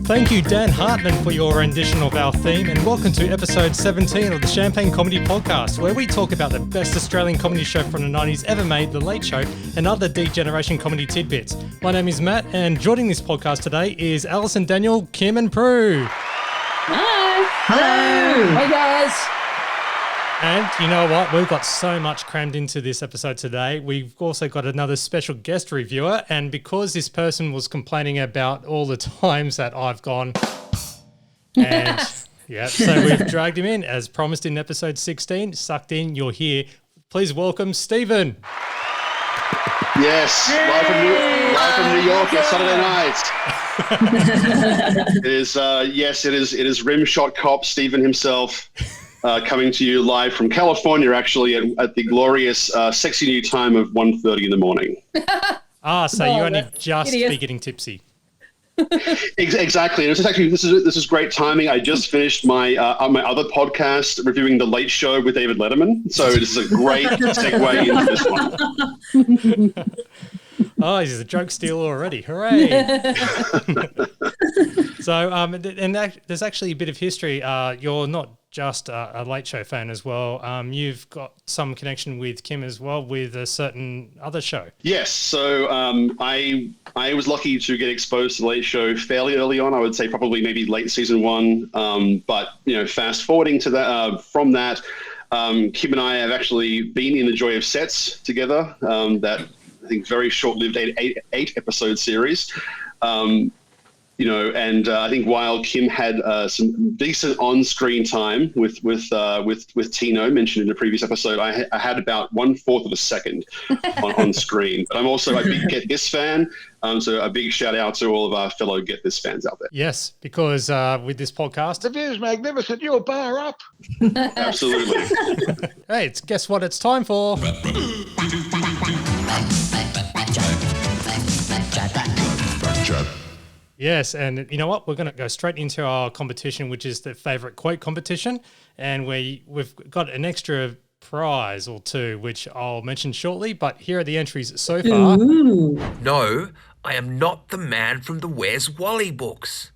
Thank you, Dan Hartman, for your rendition of our theme, and welcome to episode 17 of the Champagne Comedy Podcast, where we talk about the best Australian comedy show from the 90s ever made, The Late Show, and other D-Generation comedy tidbits. My name is Matt, and joining this podcast today is Alison, Daniel, Kim, and Prue. Hi. Hello. Hey, guys. And you know what? We've got so much crammed into this episode today. We've also got another special guest reviewer. And because this person was complaining about all the times that I've gone, and yeah, so we've dragged him in as promised in episode 16. Sucked in, you're here. Please welcome Stephen. Yes, live from New York on Saturday night. It is Rimshot Cop Stephen himself. Coming to you live from California, actually, at the glorious, sexy new time of 1:30 in the morning. So you only just be getting tipsy. Exactly. And this is great timing. I just finished my other podcast reviewing The Late Show with David Letterman, so this is a great segue into this one. Oh, he's a joke stealer already. Hooray. So, there's actually a bit of history. You're not just a Late Show fan as well. You've got some connection with Kim as well with a certain other show. Yes. So I was lucky to get exposed to The Late Show fairly early on. I would say probably maybe late season one. But, fast forwarding to that, from that, Kim and I have actually been in the joy of sets together. That I think very short-lived eight episode series. I think while Kim had some decent on-screen time with Tino, mentioned in the previous episode, I had about 1/4 of a second on screen. But I'm also a big Get This fan, so a big shout out to all of our fellow Get This fans out there. Yes, because with this podcast, The view's magnificent. You're a bar up. Absolutely. hey, guess what it's time for? Yes, and you know what? We're going to go straight into our competition, which is the favourite quote competition. And we've got an extra prize or two, which I'll mention shortly. But here are the entries so far. Ooh. No, I am not the man from the Where's Wally books.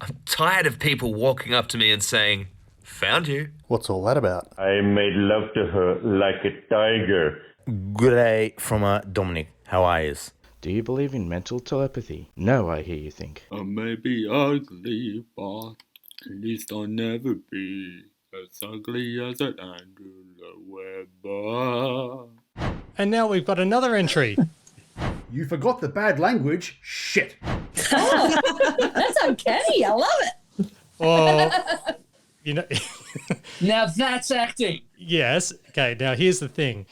I'm tired of people walking up to me and saying, "Found you." What's all that about? I made love to her like a tiger. Good day from Dominic. How are you? Do you believe in mental telepathy? No, I hear you think. I may be ugly, but at least I'll never be as ugly as an Angela Weber. And now we've got another entry. You forgot the bad language. Shit. Oh, that's uncanny. I love it. Or, Now that's acting. yes. Okay, now here's the thing.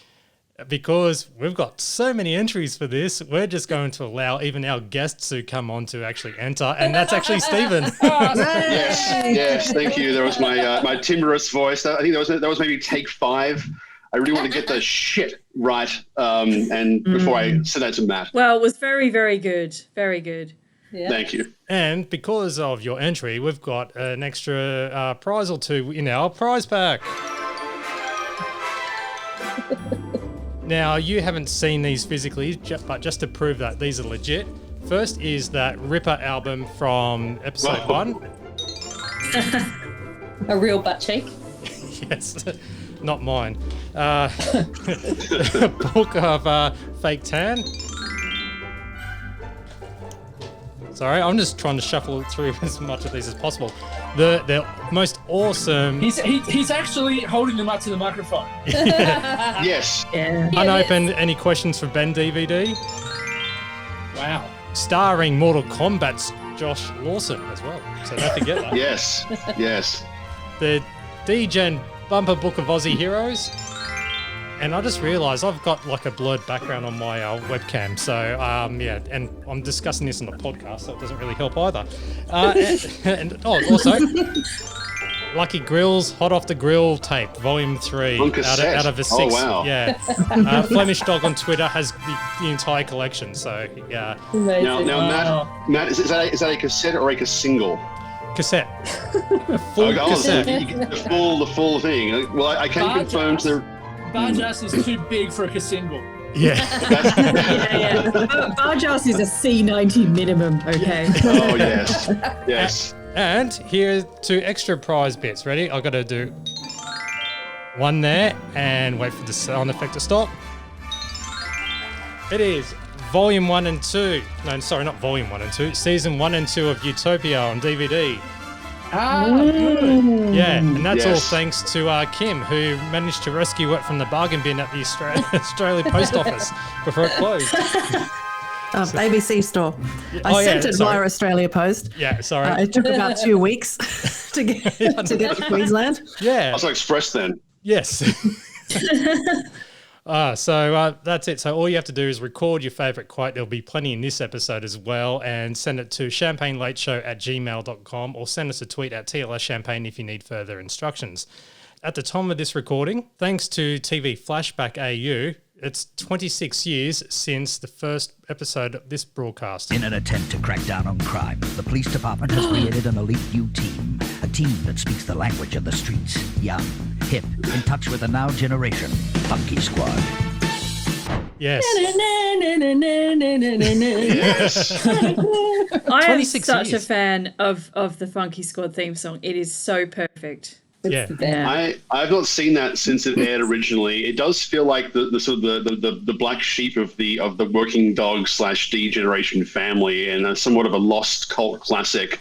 Because we've got so many entries for this, we're just going to allow even our guests who come on to actually enter, and that's actually Stephen. Yes, thank you. There was my timorous voice. I think that was maybe take 5. I really want to get the shit right, and before I send that to Matt. Well, it was very, very good. Very good. Yeah. Thank you. And because of your entry, we've got an extra prize or two in our prize pack. Now, you haven't seen these physically, but just to prove that these are legit, first is that Ripper album from episode 1. A real butt cheek. Yes, not mine. A book of fake tan. Sorry, I'm just trying to shuffle through as much of these as possible. The most awesome... He's actually holding them up to the microphone. Yes. Yeah. Unopened Any Questions for Ben DVD. Wow. Starring Mortal Kombat's Josh Lawson as well. So don't forget that. Yes. The D-Gen Bumper Book of Aussie Heroes. And I just realised I've got like a blurred background on my webcam. So, and I'm discussing this on the podcast, so it doesn't really help either. Also, Lucky Grills, Hot Off the Grill tape, Volume 3. On cassette. Out of a 6. Oh, wow. Yeah. Flemish Dog on Twitter has the entire collection. So, yeah. Now, Matt, is that a cassette or a single? cassette. A full cassette. The full thing. Well, I can confirm to Barjas is too big for a single. Yeah. Barjas is a C90 minimum, okay? Oh, yes. Yes. And here are 2 extra prize bits. Ready? I've got to do one there and wait for the sound effect to stop. It is Volume 1 and 2. No, sorry, not Volume 1 and 2. Season 1 and 2 of Utopia on DVD. Good. Yeah, and that's all thanks to Kim, who managed to rescue it from the bargain bin at the Australia Post Office before it closed. ABC store. I sent it via Australia Post. Yeah, sorry. It took about 2 weeks to get to Queensland. Yeah. Also Express then. Yes. So that's it. So all you have to do is record your favourite quote. There'll be plenty in this episode as well, and send it to champagnelateshow@gmail.com, or send us a tweet at TLSchampagne if you need further instructions. At the time of this recording, thanks to TV Flashback AU, it's 26 years since the first episode of this broadcast. In an attempt to crack down on crime, the police department has created an elite new team. A team that speaks the language of the streets. Young, hip, in touch with the now generation. Funky Squad. Yes. Yes. I am such years. a fan of the Funky Squad theme song. It is so perfect. Yeah. I've not seen that since it aired originally. It does feel like the sort of the black sheep of the working dog / D generation family, and somewhat of a lost cult classic.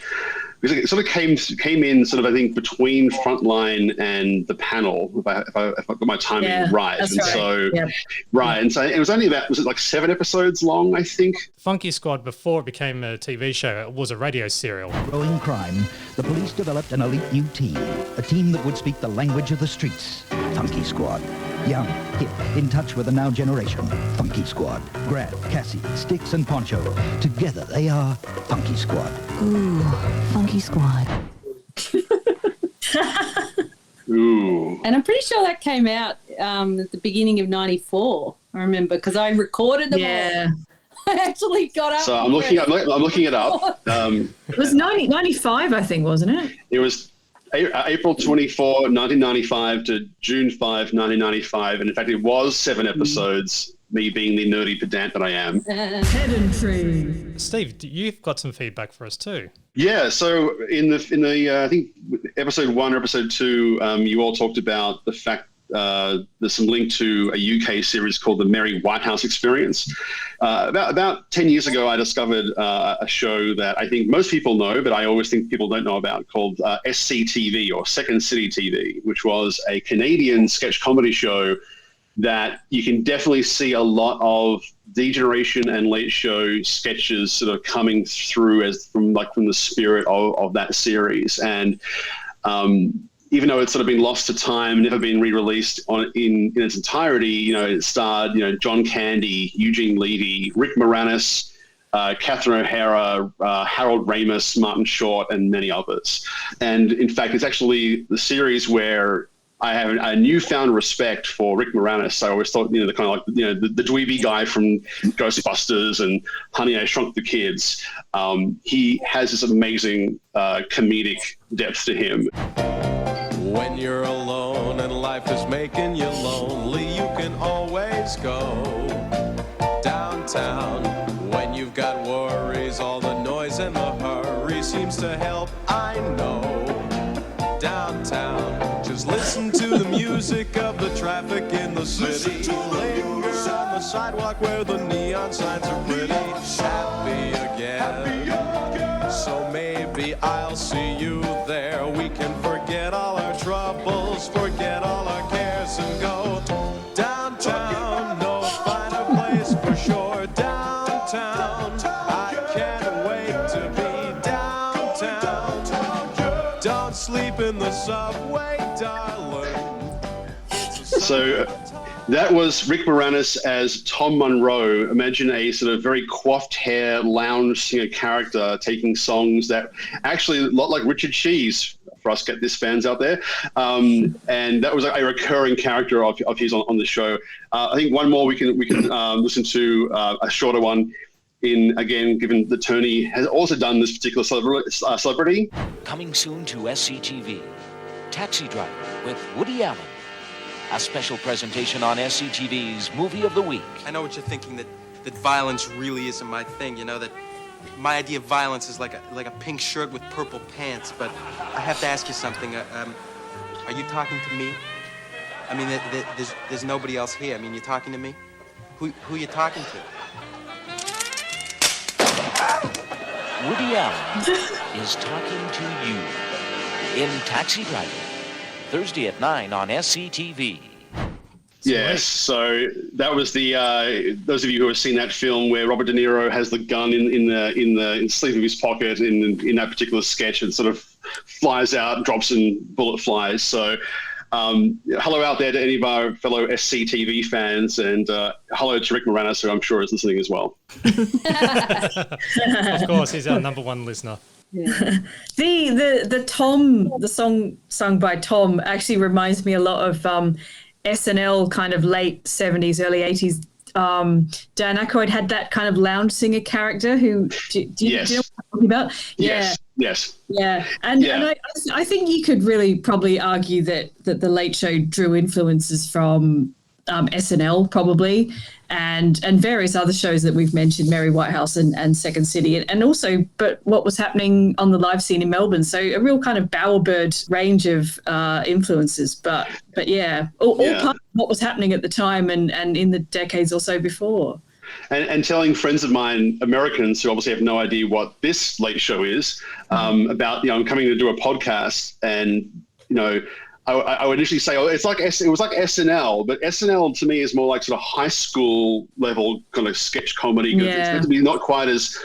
Because it sort of came in sort of, I think, between Frontline and The Panel, if I got my timing right. That's and right. so Yep. right, and so it was only about, was it like 7 episodes long, I think? Funky Squad, before it became a TV show, it was a radio serial. Growing crime, the police developed an elite new team. A team that would speak the language of the streets. Funky Squad. Young, hip, in touch with the now generation. Funky Squad. Grant, Cassie, Sticks and Poncho. Together they are Funky Squad. Ooh, Funky Squad. Ooh. And I'm pretty sure that came out at the beginning of '94. I remember because I recorded them all. I actually got up. So I'm looking it up. It was 95, I think, wasn't it? It was April 24, 1995 to June 5, 1995. And in fact, it was 7 episodes, me being the nerdy pedant that I am. Pedantry. Steve, you've got some feedback for us too. Yeah, so in the I think episode 1 or episode 2, you all talked about the fact there's some link to a UK series called The Mary Whitehouse Experience. About 10 years ago, I discovered a show that I think most people know, but I always think people don't know about, called SCTV, or Second City TV, which was a Canadian sketch comedy show that you can definitely see a lot of D-Generation and Late Show sketches sort of coming through from the spirit of that series. And even though it's sort of been lost to time, never been re-released in its entirety, it starred, John Candy, Eugene Levy, Rick Moranis, Catherine O'Hara, Harold Ramis, Martin Short, and many others. And in fact, it's actually the series where I have a newfound respect for Rick Moranis. I always thought, the kind of like, the dweeby guy from Ghostbusters and Honey, I Shrunk the Kids. He has this amazing comedic depth to him. When you're alone and life is making you lonely, you can always go downtown. When you've got worries, all the noise and the hurry seems to help, I know. Downtown, just listen to the music of the traffic in the city. Linger on the sidewalk where the neon signs are pretty. Happy again. So maybe I'll see you there. We can forget all our troubles, forget all our cares, and go downtown. No finer place for sure. Downtown, I can't wait to be downtown. Don't sleep in the subway, darling. So that was Rick Moranis as Tom Monroe. Imagine a sort of very coiffed hair lounge singer character taking songs that actually a lot like Richard Cheese, for us Get This fans out there. And that was a recurring character of his on the show. I think one more we can listen to, a shorter one. given that Tony has also done this particular celebrity. Coming soon to SCTV, Taxi Driver with Woody Allen. A special presentation on SCTV's Movie of the Week. I know what you're thinking, that violence really isn't my thing, that my idea of violence is like a pink shirt with purple pants, but I have to ask you something. Are you talking to me? I mean, there's nobody else here. I mean, you're talking to me? Who are you talking to? Woody Allen is talking to you in Taxi Driver, Thursday at 9 on SCTV. Yes, so that was the those of you who have seen that film where Robert De Niro has the gun in the sleeve of his pocket in that particular sketch, and sort of flies out, drops, and bullet flies. So hello out there to any of our fellow SCTV fans, and hello to Rick Moranis, who I'm sure is listening as well. Of course, he's our number one listener. Yeah. The song sung by Tom actually reminds me a lot of SNL, kind of late 70s, early 80s. Dan Aykroyd had that kind of lounge singer character who, do you know what I'm talking about? Yes. Yes. Yeah. And I think you could really probably argue that The Late Show drew influences from SNL probably, and various other shows that we've mentioned, Mary Whitehouse and Second City, and also, but what was happening on the live scene in Melbourne. So a real kind of bowerbird range of influences, but yeah, all part of what was happening at the time and in the decades or so before. And telling friends of mine, Americans, who obviously have no idea what this Late Show is, about, I'm coming to do a podcast, and, I would initially say, it was like SNL, but SNL to me is more like sort of high school level kind of sketch comedy. It's meant to be not quite as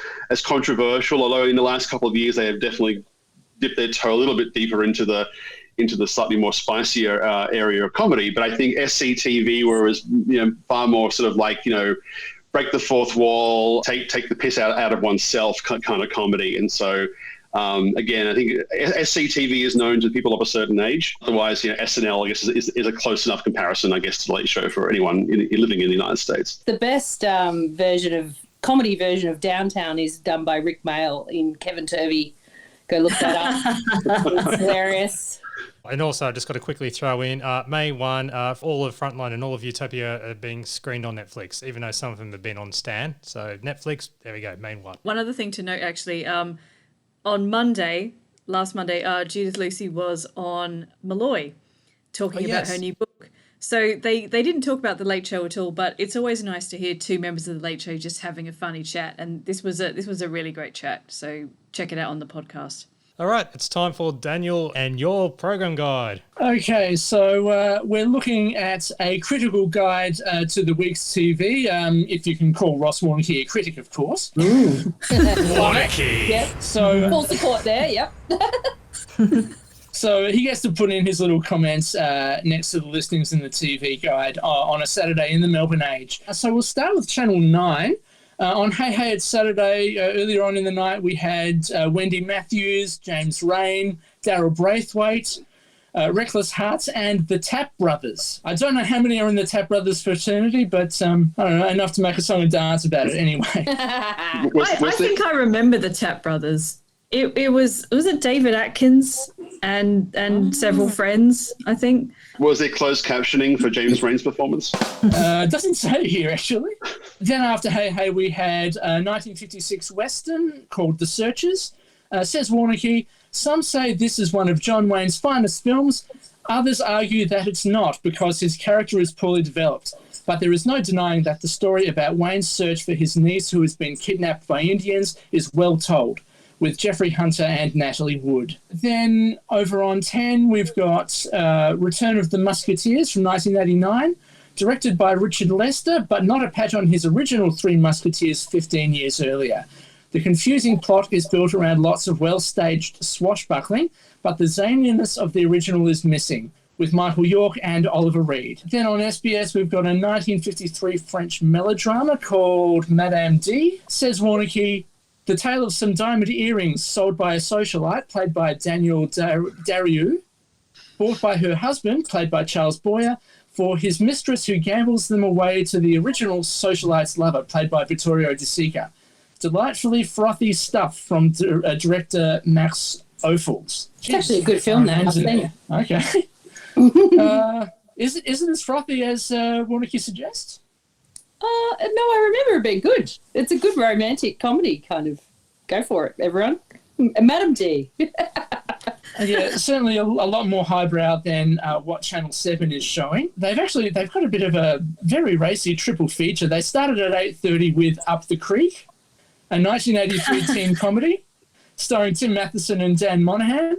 controversial, although in the last couple of years they have definitely dipped their toe a little bit deeper into the slightly more spicier area of comedy. But I think SCTV was far more sort of like, break the fourth wall, take the piss out of oneself kind of comedy. And so again, I think SCTV is known to people of a certain age. Otherwise, SNL, I guess, is a close enough comparison, I guess, to The Late Show for anyone living in the United States. The best comedy version of Downtown is done by Rick Mayall in Kevin Turvey. Go look that up. It's hilarious. And also, I just got to quickly throw in, May 1, all of Frontline and all of Utopia are being screened on Netflix, even though some of them have been on Stan. So Netflix, there we go, May 1. One other thing to note, actually, on last Monday, Judith Lucy was on Malloy talking about her new book. So they didn't talk about The Late Show at all, but it's always nice to hear two members of The Late Show just having a funny chat. And this was a really great chat. So check it out on the podcast. All right, it's time for Daniel and your program guide. Okay, so we're looking at a critical guide to the week's TV, if you can call Ross Warnke a critic, of course. Ooh. Warnke. Yep. So, full support there, yep. So he gets to put in his little comments next to the listings in the TV guide on a Saturday in the Melbourne Age. So we'll start with Channel 9. On Hey Hey It's Saturday, earlier on in the night, we had Wendy Matthews, James Rain, Daryl Braithwaite, Reckless Hearts, and the Tap Brothers. I don't know how many are in the Tap Brothers fraternity, but I don't know, enough to make a song and dance about it anyway. I think I remember the Tap Brothers. It was it David Atkins and several friends, I think. Was there closed captioning for James Rain's performance? Doesn't say here, actually. Then after Hey Hey, we had a 1956 Western called The Searchers. Says Warnke, some say this is one of John Wayne's finest films. Others argue that it's not because his character is poorly developed. But there is no denying that the story about Wayne's search for his niece who has been kidnapped by Indians is well told, with Jeffrey Hunter and Natalie Wood. Then over on 10, we've got Return of the Musketeers from 1989, directed by Richard Lester, but not a patch on his original Three Musketeers 15 years earlier. The confusing plot is built around lots of well-staged swashbuckling, but the zaniness of the original is missing, with Michael York and Oliver Reed. Then on SBS, we've got a 1953 French melodrama called Madame D. Says Warnke, the tale of some diamond earrings sold by a socialite, played by Daniel Darieux, bought by her husband, played by Charles Boyer, for his mistress who gambles them away to the original socialite's lover, played by Vittorio De Sica. delightfully frothy stuff from director Max Ophuls. It's actually a good film now. I've seen it. Okay. Is it as frothy as Warneke suggests? No, I remember it being good. It's a good romantic comedy kind of. Go for it, everyone. Madam D. Yeah, certainly a lot more highbrow than what Channel 7 is showing. They've got a bit of a very racy triple feature. They started at 8:30 with Up the Creek, a 1983 teen comedy starring Tim Matheson and Dan Monahan.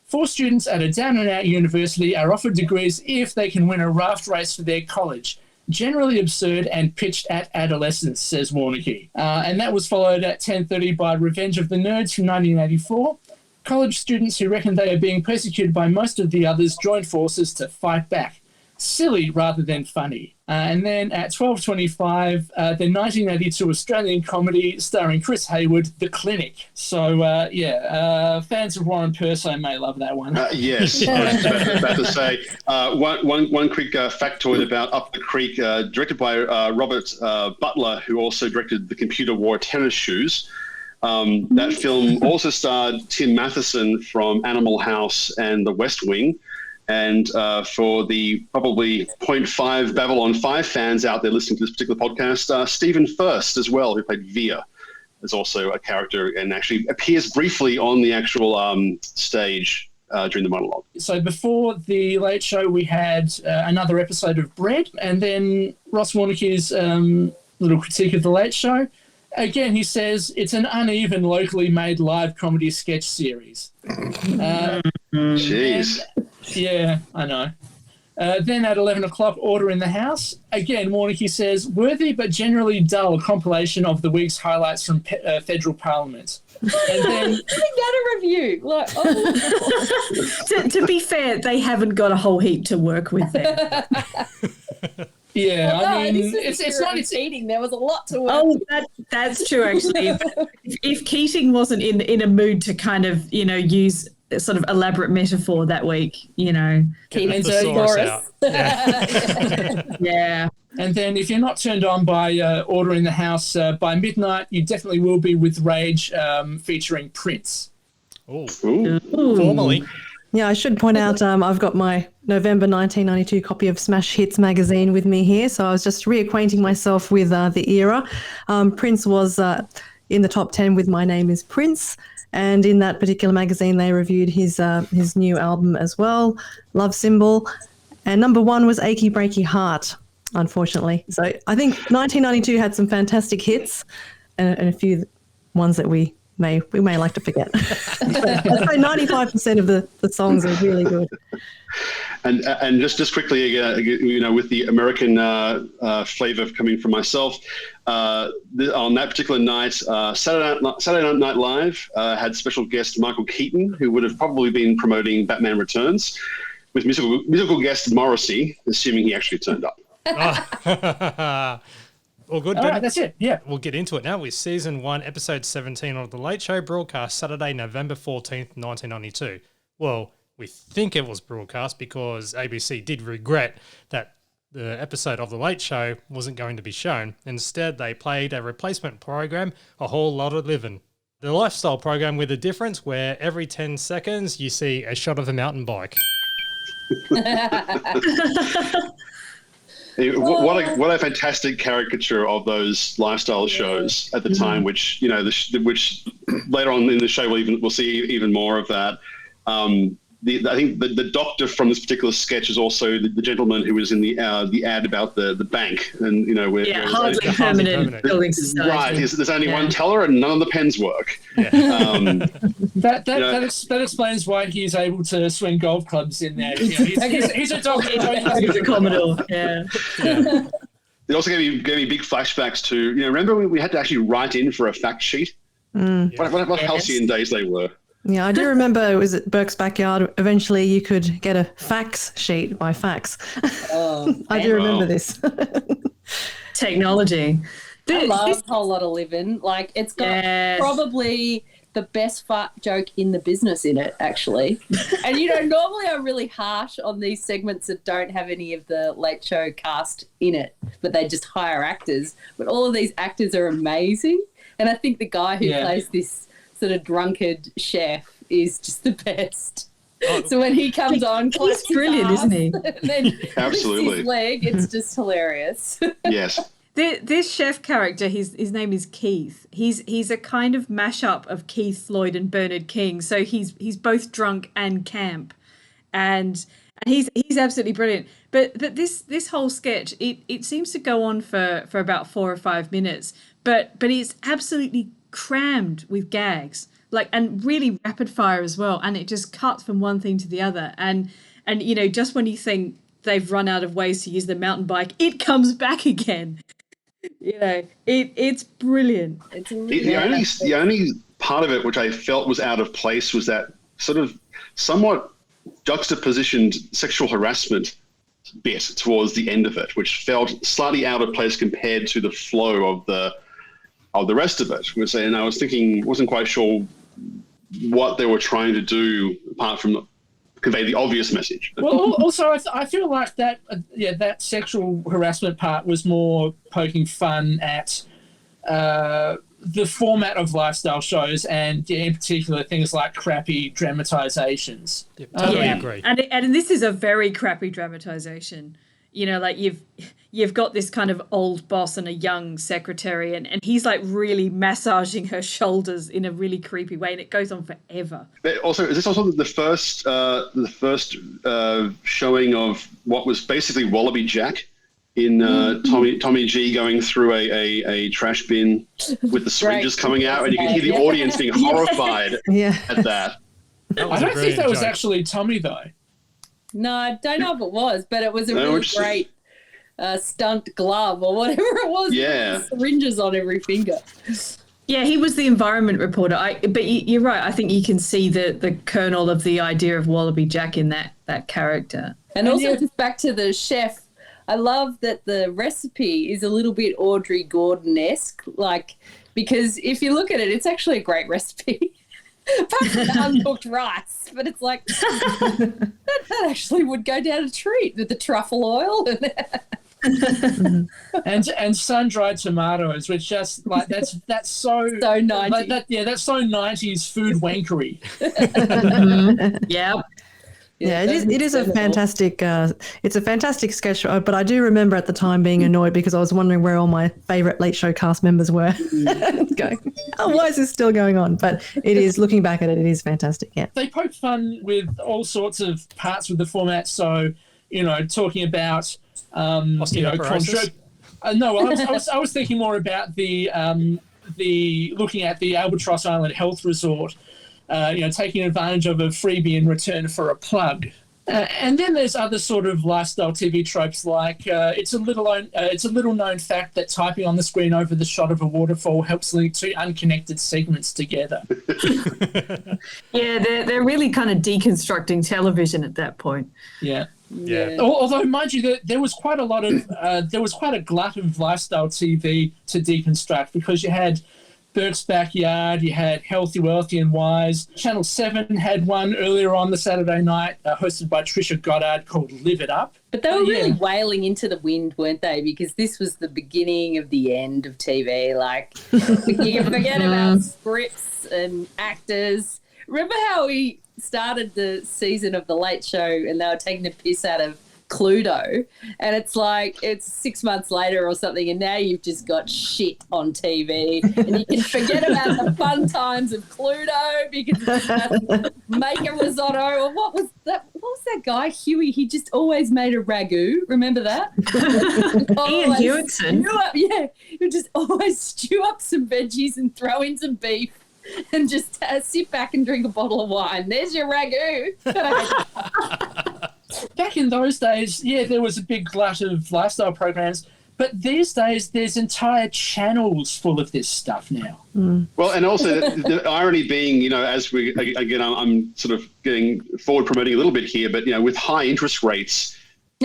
4 students at a down-and-out university are offered degrees if they can win a raft race for their college. Generally absurd and pitched at adolescents, says Warneke. And that was followed at 10:30 by Revenge of the Nerds from 1984. College students who reckon they are being persecuted by most of the others join forces to fight back. Silly rather than funny. And then at 12:25, the 1982 Australian comedy starring Chris Hayward, The Clinic. So, fans of Warren Perso may love that one. Yes, I was about to say. One quick factoid about Up the Creek, directed by Robert Butler, who also directed The Computer Wore Tennis Shoes. That film also starred Tim Matheson from Animal House and The West Wing. And for the probably 0.5 Babylon 5 fans out there listening to this particular podcast, Stephen Furst as well, who played Veer, is also a character and actually appears briefly on the actual stage during the monologue. So before The Late Show, we had another episode of Bread, and then Ross Warneke's little critique of The Late Show. Again, he says it's an uneven, locally made live comedy sketch series. Jeez. Yeah, I know. Then at 11 o'clock, Order in the House. Again, Warneke says, worthy but generally dull compilation of the week's highlights from federal parliament. And then a review. Like, to be fair, they haven't got a whole heap to work with there. Yeah, well, I mean, it's not eating. There was a lot to work. Oh, that's true. Actually, if Keating wasn't in a mood to kind of use a sort of elaborate metaphor that week, Keating's a yeah. And then if you're not turned on by Order in the House by midnight, you definitely will be with Rage, featuring Prince. Ooh. Formally. Yeah, I should point out I've got my November 1992 copy of Smash Hits magazine with me here. So I was just reacquainting myself with the era. Prince was in the top 10 with My Name is Prince. And in that particular magazine, they reviewed his new album as well, Love Symbol. And number 1 was Achy Breaky Heart, unfortunately. So I think 1992 had some fantastic hits and a few ones that we may like to forget. I'd say 95% of the songs are really good. And just quickly, with the American flavor coming from myself, on that particular night, Saturday Night Live had special guest Michael Keaton, who would have probably been promoting Batman Returns, with musical guest Morrissey, assuming he actually turned up. All good. All right, that's it. Yeah. We'll get into it now with Season 1, Episode 17 of The Late Show, broadcast Saturday, November 14th, 1992. Well, we think it was broadcast because ABC did regret that the episode of The Late Show wasn't going to be shown. Instead, they played a replacement program, A Whole Lot of Living. The lifestyle program with a difference where every 10 seconds you see a shot of a mountain bike. What a fantastic caricature of those lifestyle shows at the time, which which later on in the show we'll see even more of that. I think the doctor from this particular sketch is also the gentleman who was in the ad about the bank, and hardly permanent building society. Right, there's only one teller and none of the pens work. Yeah. That explains why he's able to swing golf clubs in there. He's a doctor. He's a Commodore. Yeah. It also gave me big flashbacks to remember we had to actually write in for a fact sheet. What halcyon days they were. Yeah, I do remember it was at Burke's Backyard. Eventually you could get a fax sheet by fax. I do remember this. Technology. I love A Whole Lot of Living. Like, it's got probably the best fart joke in the business in it, actually. And, normally I'm really harsh on these segments that don't have any of the Late Show cast in it, but they just hire actors. But all of these actors are amazing. And I think the guy who Yeah. plays this sort of drunkard chef is just the best. So when he comes on, He's brilliant, isn't he? And then Absolutely. lifts his leg, it's just hilarious. Yes. This chef character, his name is Keith. He's a kind of mashup of Keith Floyd and Bernard King. So he's both drunk and camp, and he's absolutely brilliant. But this whole sketch, it seems to go on for about 4 or 5 minutes, but it's absolutely crammed with gags, like, and really rapid fire as well. And it just cuts from one thing to the other. And just when you think they've run out of ways to use the mountain bike, it comes back again. It's brilliant. It's The only part of it which I felt was out of place was that sort of somewhat juxtapositioned sexual harassment bit towards the end of it, which felt slightly out of place compared to the flow of the rest of it. And I was thinking, wasn't quite sure what they were trying to do apart from convey the obvious message. Well, also, I feel like that that sexual harassment part was more poking fun at the format of lifestyle shows, and in particular things like crappy dramatizations. Yep, totally agree. And this is a very crappy dramatization. Like you've got this kind of old boss and a young secretary, and he's like really massaging her shoulders in a really creepy way, and it goes on forever. But also, is this also the first showing of what was basically Wallaby Jack in Tommy G going through a trash bin with the syringes coming out, and you can hear the audience being horrified at that. I don't think that was actually Tommy, though. No, I don't know if it was, but it was a really great stunt glove or whatever it was. Yeah. With syringes on every finger. Yeah, he was the environment reporter. But you're right. I think you can see the kernel of the idea of Wallaby Jack in that character. And also, just back to the chef, I love that the recipe is a little bit Audrey Gordon-esque, because if you look at it, it's actually a great recipe. Apart from the uncooked rice, but it's like that actually would go down a treat with the truffle oil and sun-dried tomatoes, which just like that's so 90s. Like that's so 90s food wankery. Yeah. Yeah, it is a fantastic. It's a fantastic sketch, but I do remember at the time being annoyed because I was wondering where all my favourite Late Show cast members were. Going, why is this still going on? But it is, looking back at it, it is fantastic. Yeah, they poke fun with all sorts of parts of the format. So talking about osteoporosis. I was thinking more about the looking at the Albatross Island Health Resort. Taking advantage of a freebie in return for a plug. And then there's other sort of lifestyle TV tropes like it's a little known fact that typing on the screen over the shot of a waterfall helps link two unconnected segments together. Yeah, they're really kind of deconstructing television at that point. Yeah. Although, mind you, there was quite a glut of lifestyle TV to deconstruct, because you had Burke's Backyard, you had Healthy, Wealthy and Wise. Channel 7 had one earlier on the Saturday night hosted by Trisha Goddard called Live It Up. But they were really wailing into the wind, weren't they? Because this was the beginning of the end of TV. Like, you can forget about scripts and actors. Remember how we started the season of The Late Show and they were taking the piss out of Cluedo, and it's like it's 6 months later or something, and now you've just got shit on TV, and you can forget about the fun times of Cluedo because make a risotto. Or what was that guy, Huey? He just always made a ragu. Remember that? Ian Hewitson. Yeah, he would just always stew up some veggies and throw in some beef and just sit back and drink a bottle of wine. There's your ragu. Back in those days, there was a big glut of lifestyle programs, but these days there's entire channels full of this stuff now. Well, and also the irony being, as we, again, I'm sort of getting forward promoting a little bit here, but, with high interest rates,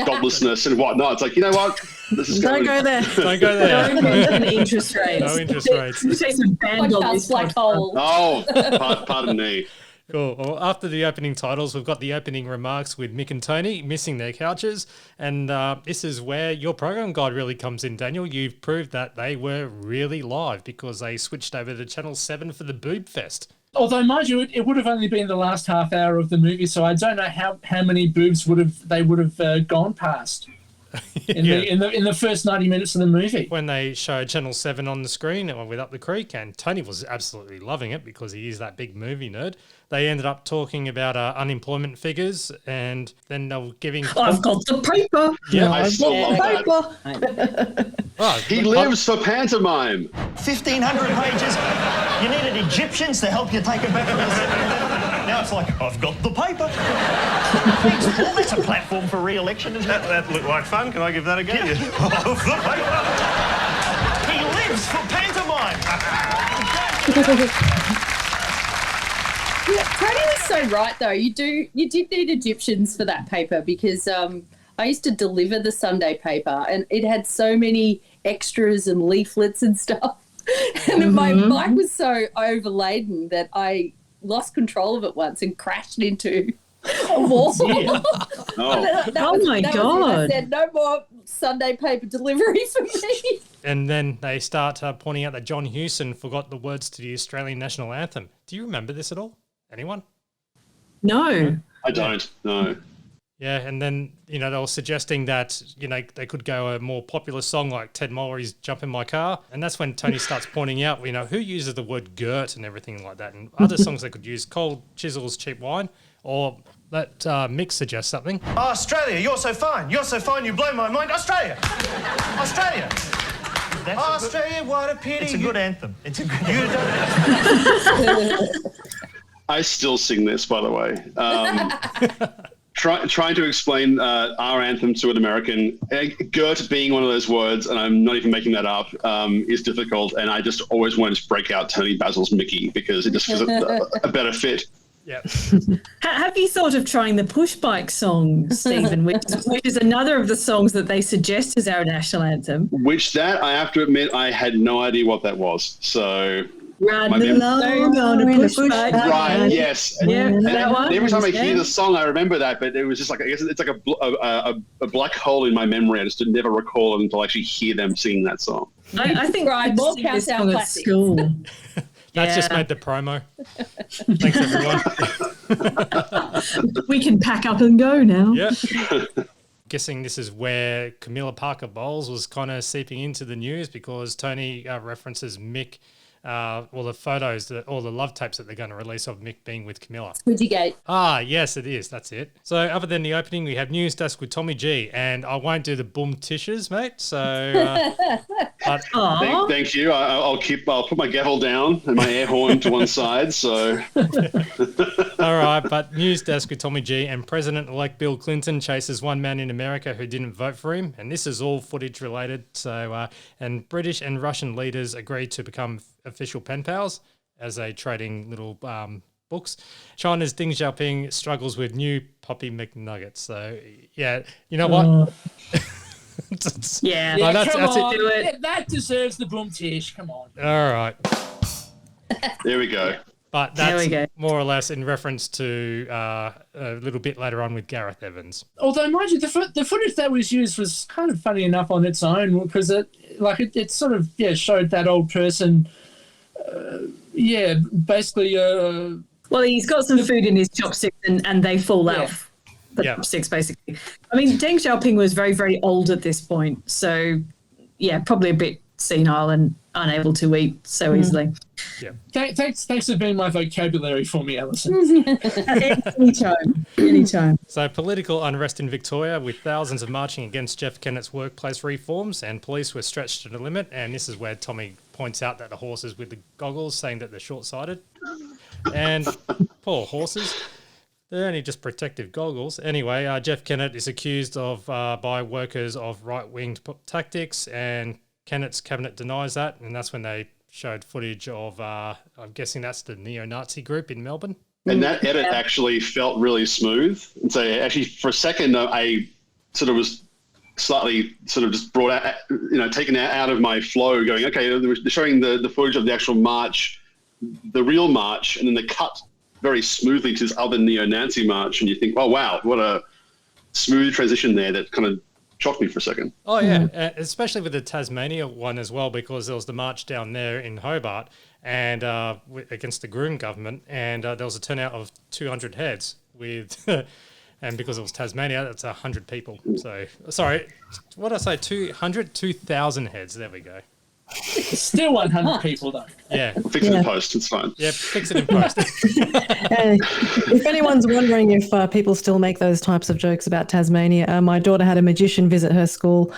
godlessness and whatnot, it's like, you know what? This is Don't go there. Don't go there. Don't mention interest rates. No interest rates. Take some band on this black hole. Oh, pardon me. Cool. Well, after the opening titles, we've got the opening remarks with Mick and Tony missing their couches. And this is where your program guide really comes in, Daniel. You've proved that they were really live because they switched over to Channel 7 for the Boob Fest. Although, mind you, it would have only been the last half hour of the movie, so I don't know how many boobs would have gone past in the first 90 minutes of the movie. When they showed Channel 7 on the screen with Up the Creek, and Tony was absolutely loving it because he is that big movie nerd, they ended up talking about unemployment figures, and then they were giving... I've got the paper. Yeah, I still love that. He lives for pantomime. 1,500 pages. You needed Egyptians to help you take it back from the... Now it's like, I've got the paper. Thanks, Paul. That's a platform for re-election, isn't it? That looked like fun. Can I give that a go? Yeah. The paper. He lives for pantomime. Yeah, Tony was so right though. You did need Egyptians for that paper because I used to deliver the Sunday paper and it had so many extras and leaflets and stuff. And my mic was so overladen that I lost control of it once and crashed into a wall. Oh my God. I said, no more Sunday paper delivery for me. And then they start pointing out that John Hewson forgot the words to the Australian national anthem. Do you remember this at all? Anyone? No. I don't, no. Yeah, and then, they were suggesting that, they could go a more popular song like Ted Mulry's Jump in My Car. And that's when Tony starts pointing out, who uses the word girt and everything like that. And other songs they could use, Cold Chisel's Cheap Wine, or let Mick suggest something. Oh, Australia, you're so fine. You're so fine, you blow my mind. Australia. Australia. Australia, what a pity. It's a good anthem. It's a good I still sing this, by the way. Trying to explain our anthem to an American, girt being one of those words, and I'm not even making that up, is difficult. And I just always wanted to break out Tony Basil's Mickey because it just feels a better fit. Yeah. Have you thought of trying the push bike song, Stephen, which is another of the songs that they suggest as our national anthem? Which that, I have to admit, I had no idea what that was. So... Riding along on a push bike. Right, yes. Yeah, that one. Every time I hear the song, I remember that, but it was just like, I guess it's like a black hole in my memory. I just never recall it until I actually hear them singing that song. I think Right, more countdown at classics. school. That's just made the promo. Thanks, everyone. We can pack up and go now. Yeah. Guessing this is where Camilla Parker Bowles was kind of seeping into the news because Tony references Mick, the photos, all the love tapes that they're going to release of Mick being with Camilla. Squidgygate. Ah, yes, it is. That's it. So other than the opening, we have News Desk with Tommy G, and I won't do the boom tishes, mate. So, thank you. I'll put my gavel down and my air horn to one side. So, all right. But News Desk with Tommy G and President-elect Bill Clinton chases one man in America who didn't vote for him, and this is all footage related. So, and British and Russian leaders agreed to become official pen pals as they trading little books. China's Deng Xiaoping struggles with new Poppy McNuggets. So, yeah, you know what? Yeah, that's come it. on. That deserves the boom tish. Come on. All right. There we go. But that's more or less in reference to a little bit later on with Gareth Evans. Although, mind you, the footage that was used was kind of funny enough on its own because it sort of showed that old person. Basically. Well, he's got some food in his chopsticks and they fall off the chopsticks, basically. I mean, Deng Xiaoping was very, very old at this point. So, probably a bit senile and unable to eat so easily. Yeah. Thanks for being my vocabulary for me, Alison. Anytime. So political unrest in Victoria with thousands of marching against Jeff Kennett's workplace reforms, and police were stretched to the limit. And this is where Tommy points out that the horses with the goggles saying that they're short-sighted. And poor horses. They're only just protective goggles. Anyway, Jeff Kennett is accused of by workers of right-winged tactics, and Kennett's cabinet denies that, and that's when they showed footage of, I'm guessing that's the neo-Nazi group in Melbourne. And that edit actually felt really smooth. And so actually for a second, I sort of was slightly sort of just brought out, taken out of my flow going, okay, they're showing the footage of the actual march, the real march, and then the cut very smoothly to this other neo-Nazi march, and you think, oh wow, what a smooth transition there that kind of shocked me for a second. Oh yeah, especially with the Tasmania one as well, because there was the march down there in Hobart and against the Groom government, and there was a turnout of 200 heads with, and because it was Tasmania, that's 100 people. So sorry, what did I say? 2,000 heads. There we go. Still 100 people though. Yeah, fix it in post. It's fine. Yeah, fix it in post. If anyone's wondering if people still make those types of jokes about Tasmania, my daughter had a magician visit her school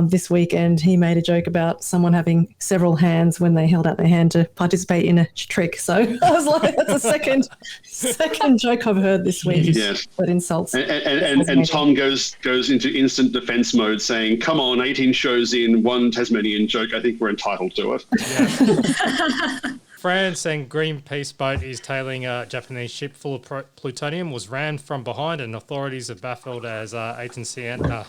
this week, and he made a joke about someone having several hands when they held out their hand to participate in a trick. So I was like, that's the second joke I've heard this week. Yes. That insults. And Tom goes into instant defense mode, saying, "Come on, 18 shows in, one Tasmanian joke. I think we're entitled to it." Yeah. France and Greenpeace boat is tailing a Japanese ship full of plutonium was rammed from behind, and authorities are baffled as Ayton Senna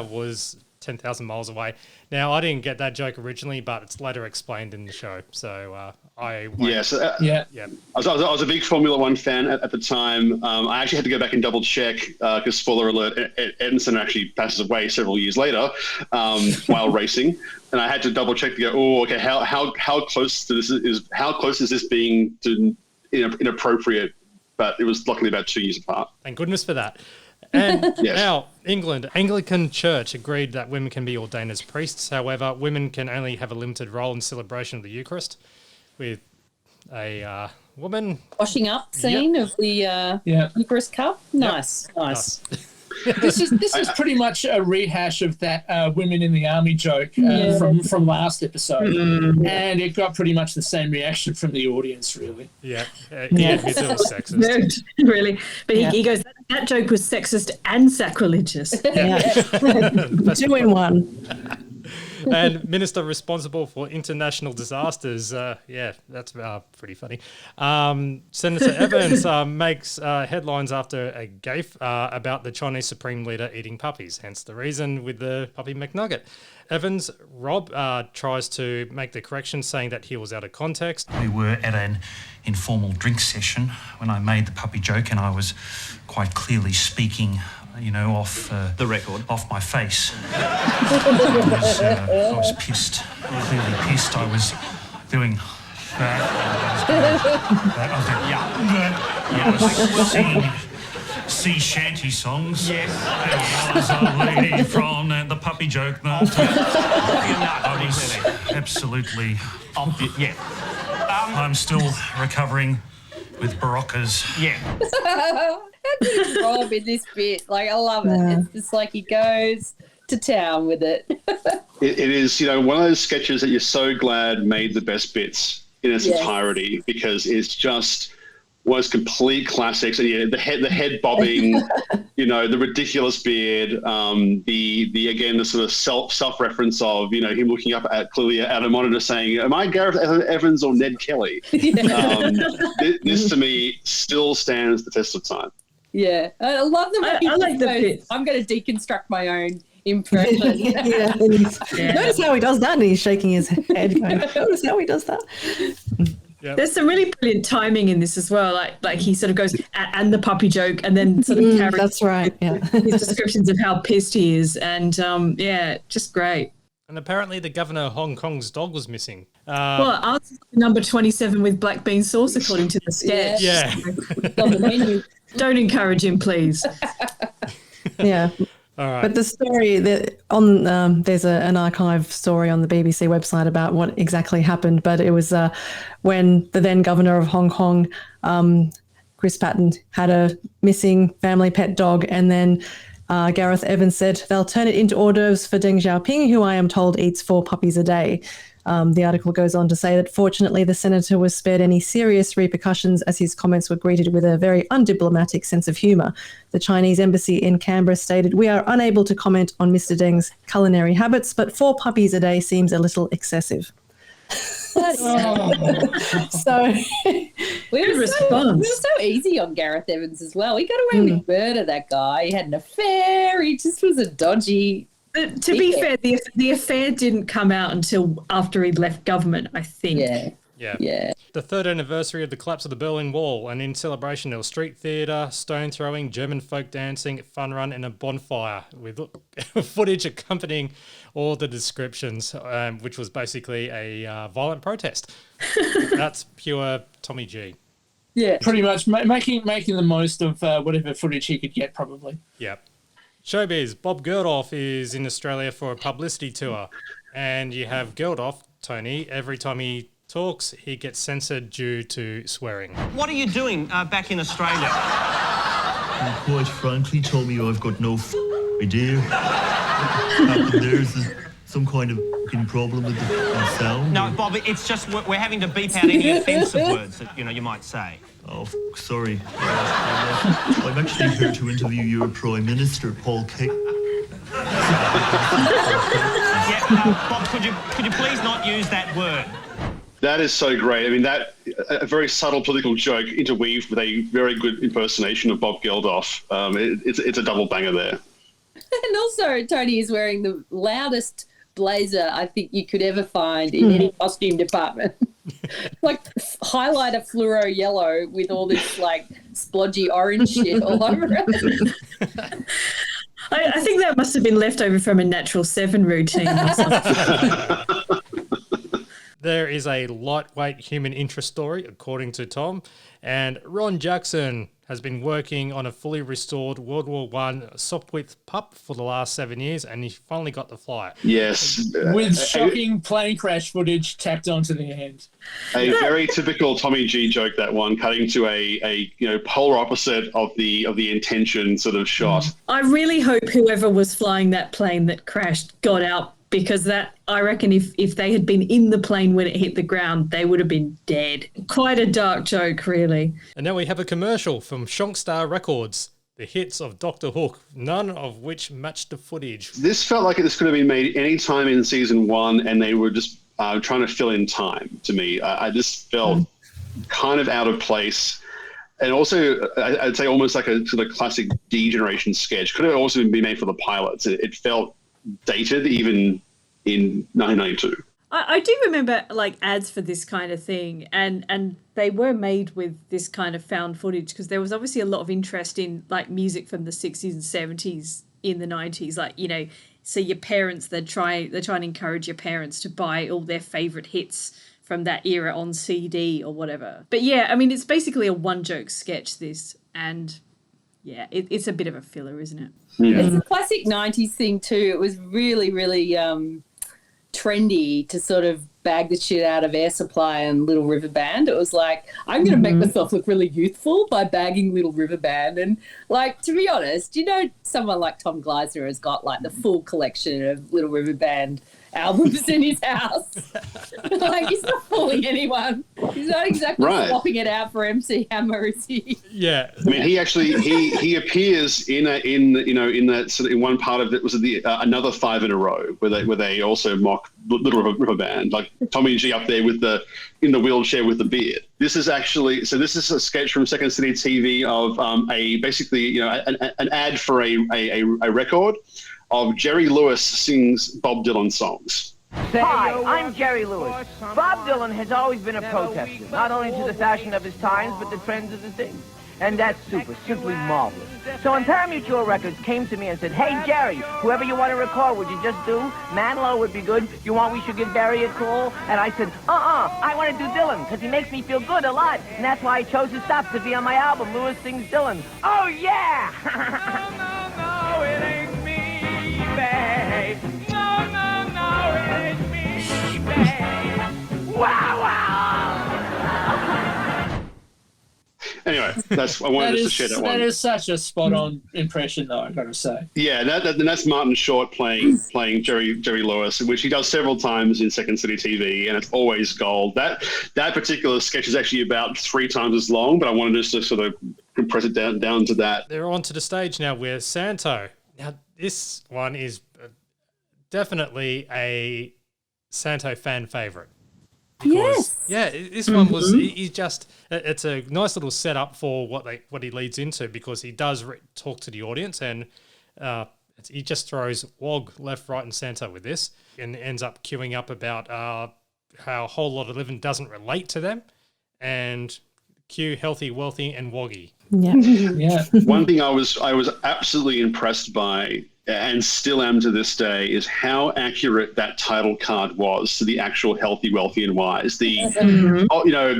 was 10,000 miles away. Now, I didn't get that joke originally, but it's later explained in the show. So I was a big Formula One fan at the time. I actually had to go back and double check because, spoiler alert, Ayton Senna actually passes away several years later while racing, and I had to double check to go, oh, okay, how close to this is this being to inappropriate? But it was luckily about 2 years apart. Thank goodness for that. And now, England, Anglican Church agreed that women can be ordained as priests. However, women can only have a limited role in celebration of the Eucharist, with a woman washing up scene of the Eucharist cup. Nice. This is pretty much a rehash of that women in the army joke from last episode, and it got pretty much the same reaction from the audience, really. Yeah, he admits it was sexist. Really, but he goes, that joke was sexist and sacrilegious. 2 in 1. And minister responsible for international disasters, that's pretty funny. Senator Evans makes headlines after a gaffe about the Chinese Supreme Leader eating puppies, hence the reason with the puppy McNugget. Evans, Rob, tries to make the correction, saying that he was out of context. We were at an informal drink session when I made the puppy joke, and I was quite clearly speaking off the record, off my face. I was pissed, clearly pissed. I was doing that. I was singing sea shanty songs. Yes. There was a lady from the puppy joke. I was absolutely. I'm still recovering with Barocas. Yeah. How good is Rob in this bit? Like, I love it. It's just like he goes to town with it. It is, one of those sketches that you're so glad made the best bits in its entirety, because it's just was complete classics. And the head bobbing, the ridiculous beard, the sort of self-reference of him looking up clearly at a monitor saying, "Am I Gareth Evans or Ned Kelly?" This to me still stands the test of time. Yeah, I love the way I like the bit. I'm going to deconstruct my own impression. Notice how he does that, and he's shaking his head. Notice how he does that. Yep. There's some really brilliant timing in this as well. Like he sort of goes and the puppy joke, and then sort of carries. That's right. Yeah, his descriptions of how pissed he is, and just great. And apparently, the governor of Hong Kong's dog was missing. Answer number 27 with black bean sauce, according to the sketch. Yeah. On the menu. Don't encourage him, please. Yeah. All right. But the story there's an archive story on the BBC website about what exactly happened. But it was when the then governor of Hong Kong, Chris Patten, had a missing family pet dog, and then Gareth Evans said they'll turn it into hors d'oeuvres for Deng Xiaoping, who I am told eats 4 puppies a day. The article goes on to say that fortunately the senator was spared any serious repercussions, as his comments were greeted with a very undiplomatic sense of humour. The Chinese embassy in Canberra stated, "We are unable to comment on Mr. Deng's culinary habits, but 4 puppies a day seems a little excessive." So we were so easy on Gareth Evans as well. He got away with murder, that guy. He had an affair. He just was a dodgy... But to be fair, the affair didn't come out until after he'd left government, I think. Yeah. Yeah. Yeah. The third anniversary of the collapse of the Berlin Wall, and in celebration there was street theatre, stone throwing, German folk dancing, fun run, and a bonfire with footage accompanying all the descriptions, which was basically a violent protest. That's pure Tommy G. Yeah. Pretty much making the most of whatever footage he could get, probably. Yep. Showbiz. Bob Geldof is in Australia for a publicity tour, and you have Geldof, Tony, every time he talks, he gets censored due to swearing. What are you doing back in Australia? Well, quite frankly, Tommy, I've got no idea. There's some kind of problem with the sound. No, Bob, it's just we're having to beep out any offensive words that you might say. Oh, sorry. I'm actually here to interview your Prime Minister, Paul Kate. Bob, could you please not use that word? That is so great. I mean, that a very subtle political joke interweaved with a very good impersonation of Bob Geldof. It's a double banger there. And also, Tony is wearing the loudest blazer I think you could ever find in any costume department. Like highlighter fluoro yellow with all this like splodgy orange shit all over it. I think that must have been left over from a Natural 7 routine or something. There is a lightweight human interest story, according to Tom, and Ron Jackson has been working on a fully restored World War I Sopwith pup for the last 7 years, and he finally got to fly it. Yes. With shocking plane crash footage tacked onto the end. A very typical Tommy G joke, that one, cutting to a polar opposite of the intention sort of shot. I really hope whoever was flying that plane that crashed got out, because that, I reckon if they had been in the plane when it hit the ground, they would have been dead. Quite a dark joke, really. And now we have a commercial from Shonkstar Records, the hits of Doctor Hook, none of which matched the footage. This felt like this could have been made any time in season 1, and they were just trying to fill in time to me. I just felt kind of out of place. And also, I'd say almost like a sort of classic D-Generation sketch. Could have also been made for the pilots. It felt dated even in 1992. I do remember like ads for this kind of thing, and they were made with this kind of found footage, because there was obviously a lot of interest in like music from the 60s and 70s in the 90s. Like, so your parents, they try and encourage your parents to buy all their favorite hits from that era on CD or whatever. But yeah, I mean, it's basically a one joke sketch, this, and yeah, it's a bit of a filler, isn't it? Yeah. It's a classic 90s thing too. It was really, really trendy to sort of bag the shit out of Air Supply and Little River Band. It was like, I'm going to make myself look really youthful by bagging Little River Band. And like, to be honest, someone like Tom Gleisner has got like the full collection of Little River Band albums in his house. Like, he's not fooling anyone. He's not exactly swapping it out for MC Hammer, is he? Yeah. I mean, he actually he appears in that sort of, in one part of it was another 5 in a row where they also mock Little River Band, like Tommy G up there in the wheelchair with the beard. This is a sketch from Second City TV of an ad for a record of Jerry Lewis sings Bob Dylan songs. Hi, I'm Jerry Lewis. Bob Dylan has always been a protester, not only to the fashion of his times, but the trends of his days. And that's simply marvelous. So when Paramutual Records came to me and said, hey, Jerry, whoever you want to record, would you just do? Manilow would be good. We should give Barry a call? And I said, I want to do Dylan, because he makes me feel good a lot. And that's why I chose his stuff to be on my album, Lewis Sings Dylan. Oh, yeah! No, it ain't me, babe. No, it ain't me, babe. Wow! Anyway, I wanted to share that one. That is such a spot-on impression, though, I've got to say. Yeah, that's Martin Short playing Jerry Lewis, which he does several times in Second City TV, and it's always gold. That particular sketch is actually about 3 times as long, but I wanted just to sort of compress it down to that. They're onto the stage now with Santo. Now, this one is definitely a Santo fan favourite. Yes. Yeah, this one was. It's a nice little setup for what he leads into, because he does talk to the audience, and he just throws Wog left, right, and centre with this, and ends up queuing up about how a whole lot of living doesn't relate to them, and cue healthy, wealthy, and woggy. Yeah. Yeah. One thing I was absolutely impressed by, and still am to this day, is how accurate that title card was to the actual healthy, wealthy, and wise. The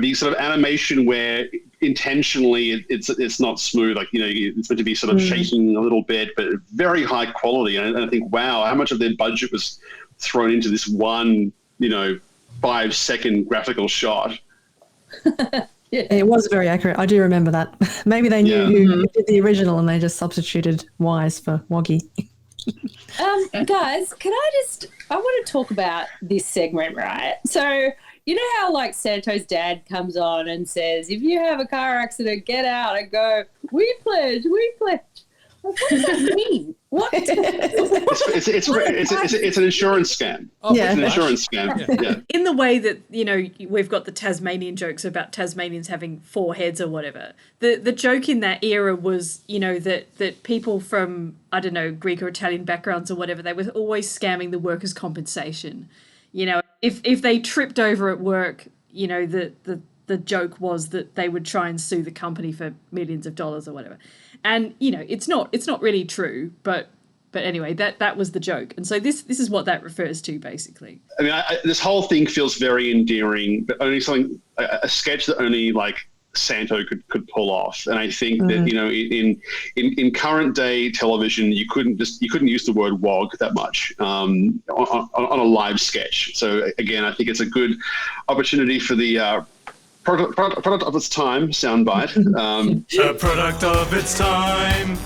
the sort of animation where intentionally it's not smooth, like it's meant to be sort of shaking a little bit, but very high quality. And I think, wow, how much of their budget was thrown into this one 5-second graphical shot. It was very accurate. I do remember that. Maybe they knew who did the original and they just substituted Wise for Woggy. Guys, I want to talk about this segment, right? So, you know how like Santo's dad comes on and says, if you have a car accident, get out and go, we pledge. What does that mean? What? It's an insurance scam. Oh, yeah. It's an insurance scam. Yeah. In the way that, we've got the Tasmanian jokes about Tasmanians having 4 heads or whatever. The joke in that era was, that people from, I don't know, Greek or Italian backgrounds or whatever, they were always scamming the workers' compensation. If they tripped over at work, the joke was that they would try and sue the company for millions of dollars or whatever. And, it's not really true, but anyway, that was the joke. And so this is what that refers to, basically. I mean, this whole thing feels very endearing, but only a sketch that only like Santo could pull off. And I think that, in current day television, you couldn't use the word wog that much on a live sketch. So again, I think it's a good opportunity for the product of its time soundbite. The product of its time.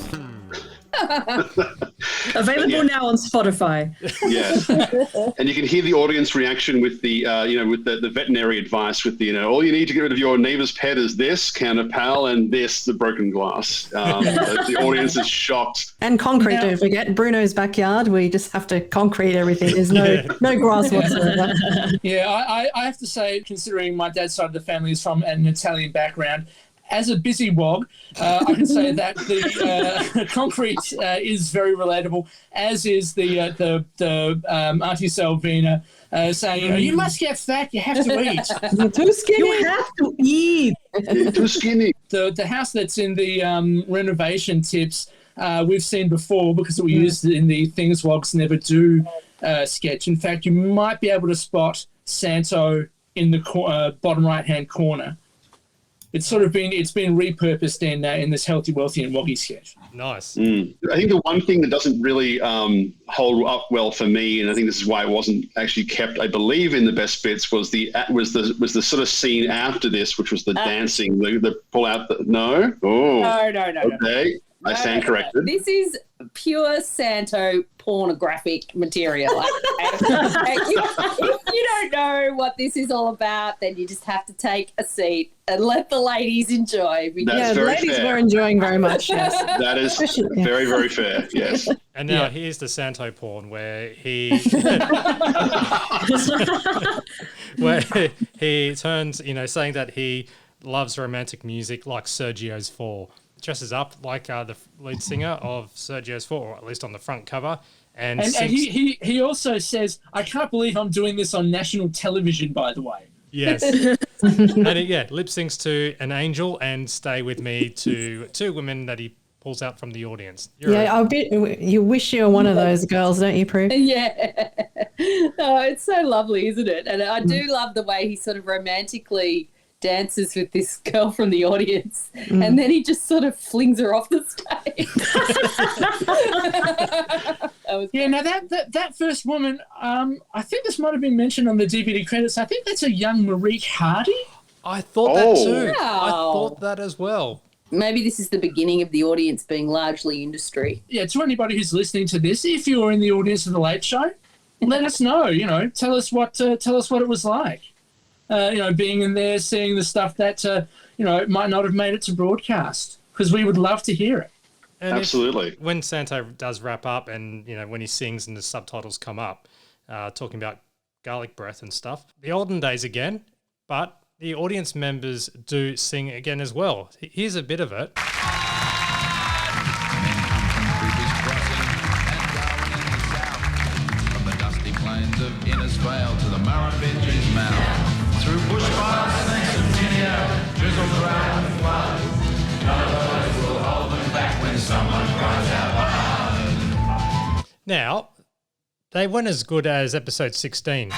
Available now on Spotify. Yes, and you can hear the audience reaction with the with the veterinary advice with the all you need to get rid of your neighbor's pet is this can of pal and this the broken glass. The audience is shocked. And concrete, don't forget. Bruno's backyard, we just have to concrete everything. There's no grass whatsoever. Yeah, I have to say, considering my dad's side of the family is from an Italian background, as a busy wog, I can say that the concrete is very relatable, as is the Auntie Salvina saying, you must get fat, you have to eat. You're too skinny. You have to eat. You're too skinny. The house that's in the renovation tips we've seen before because we used it in the Things Wogs Never Do sketch. In fact, you might be able to spot Santo in the bottom right-hand corner. It's been repurposed in this Healthy, Wealthy and Woggy sketch. Nice. I think the one thing that doesn't really hold up well for me, and I think this is why it wasn't actually kept, I believe, in the best bits, was the sort of scene after this, which was the dancing, the pull out. No. Okay. I stand corrected. This is pure Santo pornographic material. If you don't know what this is all about, then you just have to take a seat and let the ladies enjoy. That's the ladies fair. were enjoying very much, yes. That is very, very fair, yes. And now here's the Santo porn where he turns, saying that he loves romantic music like Sergio's 4. Dresses up like the lead singer of Sergio's 4, or at least on the front cover. And he also says, I can't believe I'm doing this on national television, by the way. Yes. And lip syncs to An Angel and Stay With Me to 2 women that he pulls out from the audience. You wish you were one of those girls, don't you, Prue? Yeah. Oh, it's so lovely, isn't it? And I do love the way he sort of romantically dances with this girl from the audience, and then he just sort of flings her off the stage. Now that first woman, I think this might have been mentioned on the DVD credits. I think that's a young Marique Hardy. I thought that too. Wow. I thought that as well. Maybe this is the beginning of the audience being largely industry. Yeah, to anybody who's listening to this, if you're in the audience of the Late Show, let us know. Tell us what it was like. Being in there, seeing the stuff that, might not have made it to broadcast, because we would love to hear it. And absolutely. When Santo does wrap up and, when he sings and the subtitles come up, talking about garlic breath and stuff, the olden days again, but the audience members do sing again as well. Here's a bit of it. From the dusty plains of Innisfail to the Murrumbidge's mouth. Now, they weren't as good as episode 16. Men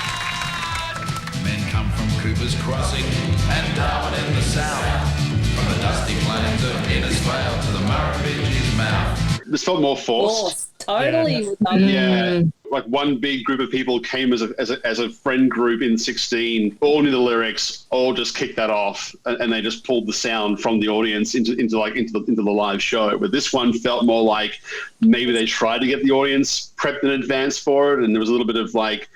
come from Cooper's Crossing and Darwin in the south, from the dusty plains of Innisfail to the Murrumbidge's mouth. This felt more forced. Totally. Yeah, like one big group of people came as a friend group in 16, all knew the lyrics, all just kicked that off, and they just pulled the sound from the audience into the live show. But this one felt more like maybe they tried to get the audience prepped in advance for it, and there was a little bit of like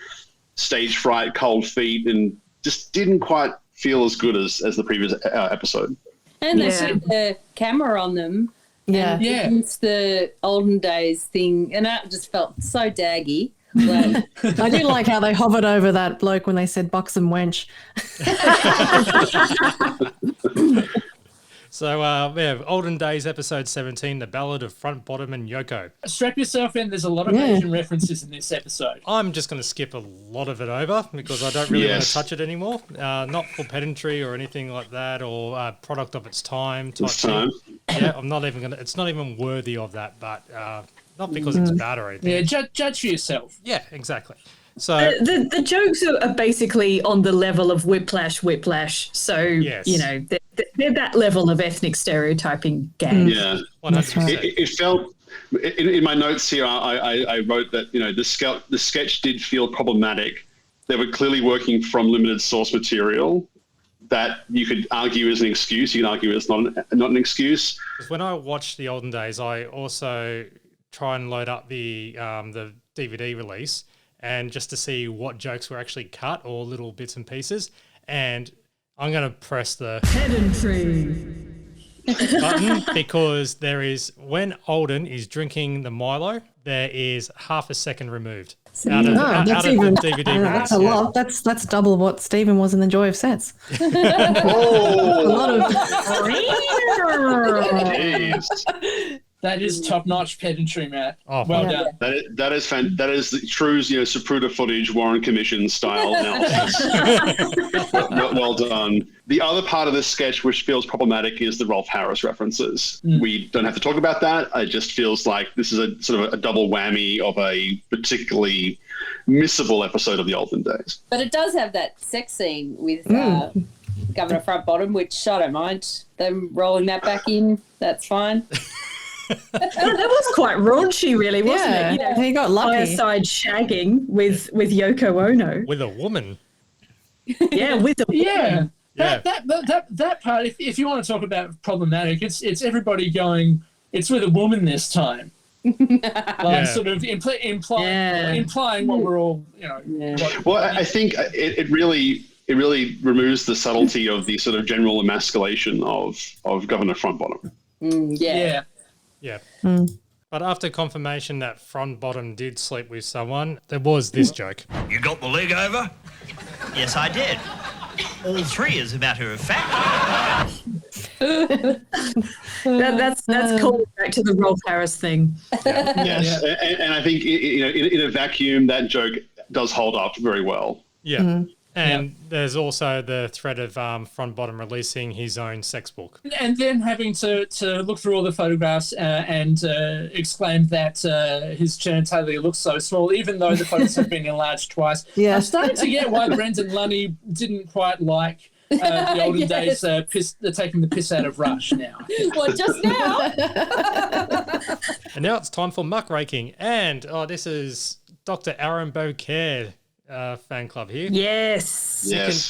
stage fright, cold feet, and just didn't quite feel as good as the previous episode. And they put the camera on them. Yeah. It's the olden days thing, and that just felt so daggy. Like, I do like how they hovered over that bloke when they said buxom wench. So, Olden Days, episode 17, The Ballad of Front, Bottom, and Yoko. Strap yourself in. There's a lot of Asian references in this episode. I'm just going to skip a lot of it over because I don't really want to touch it anymore. Not for pedantry or anything like that, or product of its time type thing. Yeah, I'm not even going to. It's not even worthy of that, but not because it's bad or anything. Yeah, judge for yourself. Yeah, exactly. So the jokes are basically on the level of Whiplash. So you know they're that level of ethnic stereotyping gag. Yeah, it felt. In my notes here, I wrote that the sketch did feel problematic. They were clearly working from limited source material that you could argue is an excuse. You can argue it's not an excuse. When I watched the Olden Days, I also try and load up the DVD release, and just to see what jokes were actually cut or little bits and pieces. And I'm going to press the pedantry button because there is, when Olden is drinking the Milo, there is half a second removed out of the DVD release. That's a lot. That's double what Stephen was in The Joy of Sets. A lot of... That is top-notch pedantry, Matt. Oh, well done. That is true, Zapruder footage, Warren Commission style analysis. well done. The other part of this sketch which feels problematic is the Rolf Harris references. We don't have to talk about that. It just feels like this is a sort of a double whammy of a particularly missable episode of the Olden Days. but it does have that sex scene with Governor Front Bottom, which I don't mind them rolling that back in. That's fine. That was quite raunchy, really, wasn't it? You know, he got lucky. Fireside shagging with Yoko Ono. With a woman. Yeah, with a woman. That part, if you want to talk about problematic, it's everybody going, it's with a woman this time. Sort of implying what we're all, Well, I think it really removes the subtlety of the sort of general emasculation of Governor Front Bottom. Yeah. But after confirmation that Front Bottom did sleep with someone, there was this joke. You got the leg over? Yes, I did. All three, as a matter of fact. That's called back to the Rolf Harris thing. Yes, and I think in a vacuum that joke does hold up very well. Yeah. And there's also the threat of Front Bottom releasing his own sex book. And then having to look through all the photographs and exclaim that his genitalia looks so small, even though the photos have been enlarged twice. Yeah. I'm starting to get why Brendan Lunny didn't quite like the olden days taking the piss out of Rush now. What, just now? And now it's time for muckraking. And this is Dr. Aaron Beaucaire. Fan club here. Yes.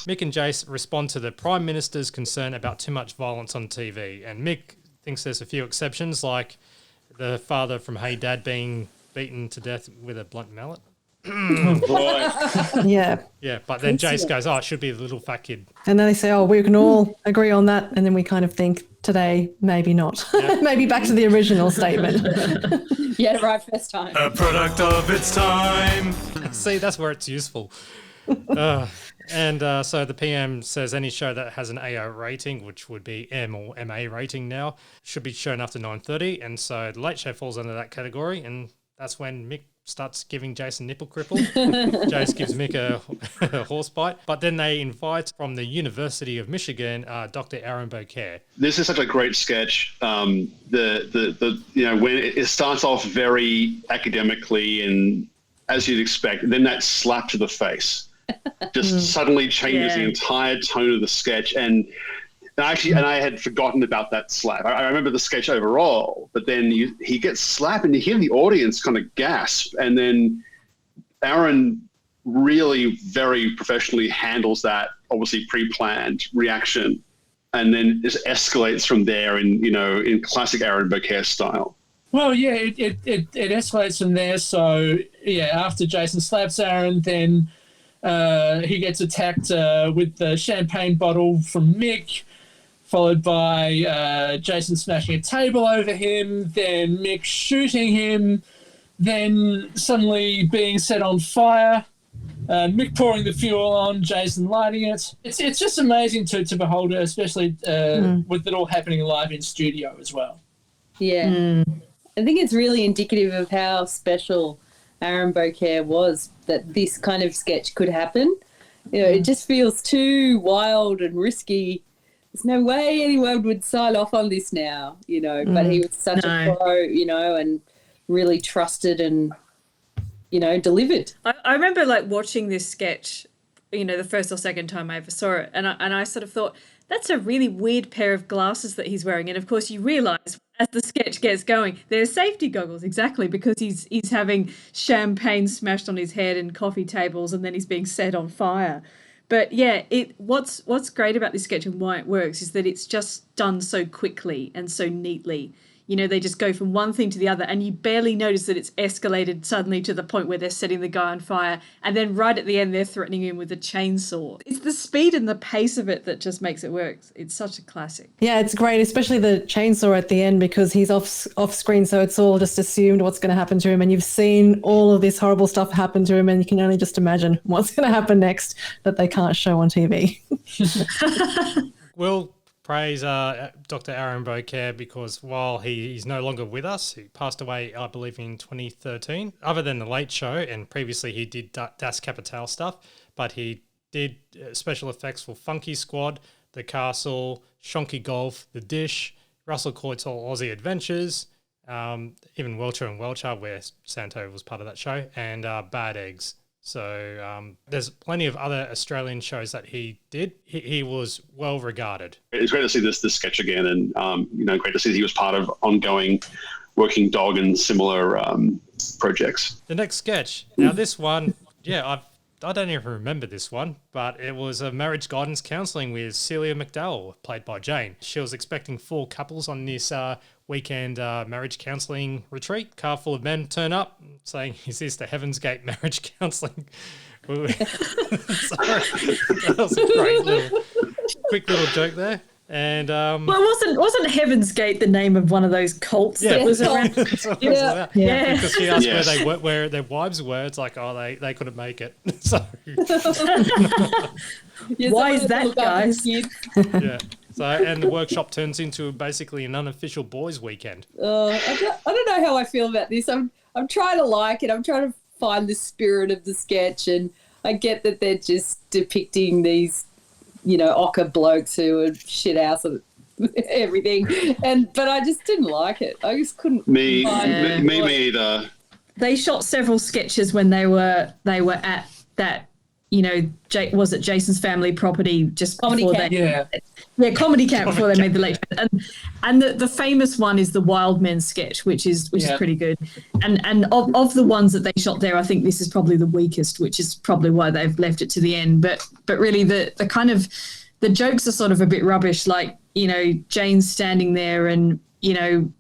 Mick and Jace respond to the Prime Minister's concern about too much violence on TV. And Mick thinks there's a few exceptions, like the father from Hey Dad being beaten to death with a blunt mallet. Yeah. Yeah, but then Jace goes, it should be the little fat kid. And then they say, we can all agree on that. And then we kind of think today, maybe not. Maybe back to the original statement. Yeah, right, first time. A product of its time. See, that's where it's useful. So the PM says any show that has an AO rating, which would be M or MA rating now, should be shown after 9:30. And so The Late Show falls under that category. And that's when Mick starts giving Jason nipple cripple. Jace gives Mick a horse bite. But then they invite from the University of Michigan, Dr. Aaron Beaucaire. This is such a great sketch. When it starts off very academically and as you'd expect, then that slap to the face just suddenly changes the entire tone of the sketch. And I had forgotten about that slap. I remember the sketch overall, but then he gets slapped and you hear the audience kind of gasp. And then Aaron really very professionally handles that, obviously pre-planned reaction, and then just escalates from there in classic Aaron Beaucaire style. Well, yeah, it escalates from there. So, yeah, after Jason slaps Aaron, then he gets attacked with the champagne bottle from Mick, followed by Jason smashing a table over him, then Mick shooting him, then suddenly being set on fire, Mick pouring the fuel on, Jason lighting it. It's just amazing to behold it, especially with it all happening live in studio as well. Yeah. I think it's really indicative of how special Aaron Beaucaire was, that this kind of sketch could happen. It just feels too wild and risky. There's no way anyone would sign off on this now, but he was such a pro, and really trusted and, delivered. I remember watching this sketch, the first or second time I ever saw it, and I sort of thought, that's a really weird pair of glasses that he's wearing. And of course you realise as the sketch gets going, they're safety goggles, exactly, because he's having champagne smashed on his head and coffee tables, and then he's being set on fire. But yeah, what's great about this sketch and why it works is that it's just done so quickly and so neatly. They just go from one thing to the other, and you barely notice that it's escalated suddenly to the point where they're setting the guy on fire, and then right at the end they're threatening him with a chainsaw. It's the speed and the pace of it that just makes it work. It's such a classic. Yeah, it's great, especially the chainsaw at the end, because he's off screen, so it's all just assumed what's going to happen to him, and you've seen all of this horrible stuff happen to him, and you can only just imagine what's going to happen next that they can't show on TV. We'll praise Dr. Aaron Beaucaire because while he's no longer with us, he passed away, I believe, in 2013. Other than The Late Show, and previously he did Das Kapital stuff, but he did special effects for Funky Squad, The Castle, Shonky Golf, The Dish, Russell Coit's All Aussie Adventures, even Welcher and Welcher, where Santo was part of that show, and Bad Eggs. So there's plenty of other Australian shows that he did. He was well regarded. It's great to see this sketch again, and great to see that he was part of ongoing Working Dog and similar projects. The next sketch. Now this one, I don't even remember this one, but it was a marriage guidance counselling with Celia McDowell, played by Jane. She was expecting 4 couples on this weekend marriage counselling retreat. Car full of men turn up saying, "Is this the Heaven's Gate marriage counselling?" Sorry, that was a quick little joke there. And well, wasn't Heaven's Gate the name of one of those cults that was around? Yeah, because she asked where their wives were. It's like, they couldn't make it. So why is that, guys? Yeah. So, and the workshop turns into basically an unofficial boys' weekend. I don't know how I feel about this. I'm trying to like it. I'm trying to find the spirit of the sketch, and I get that they're just depicting these, ochre blokes who are shit house of everything, but I just didn't like it. I just couldn't. Me either. They shot several sketches when they were at that. Was it Jason's family property just comedy before camp? Comedy camp before they made the Late Show. And the famous one is the Wild Men sketch, which is pretty good. And of the ones that they shot there, I think this is probably the weakest, which is probably why they've left it to the end. But really the kind of the jokes are sort of a bit rubbish, like Jane's standing there and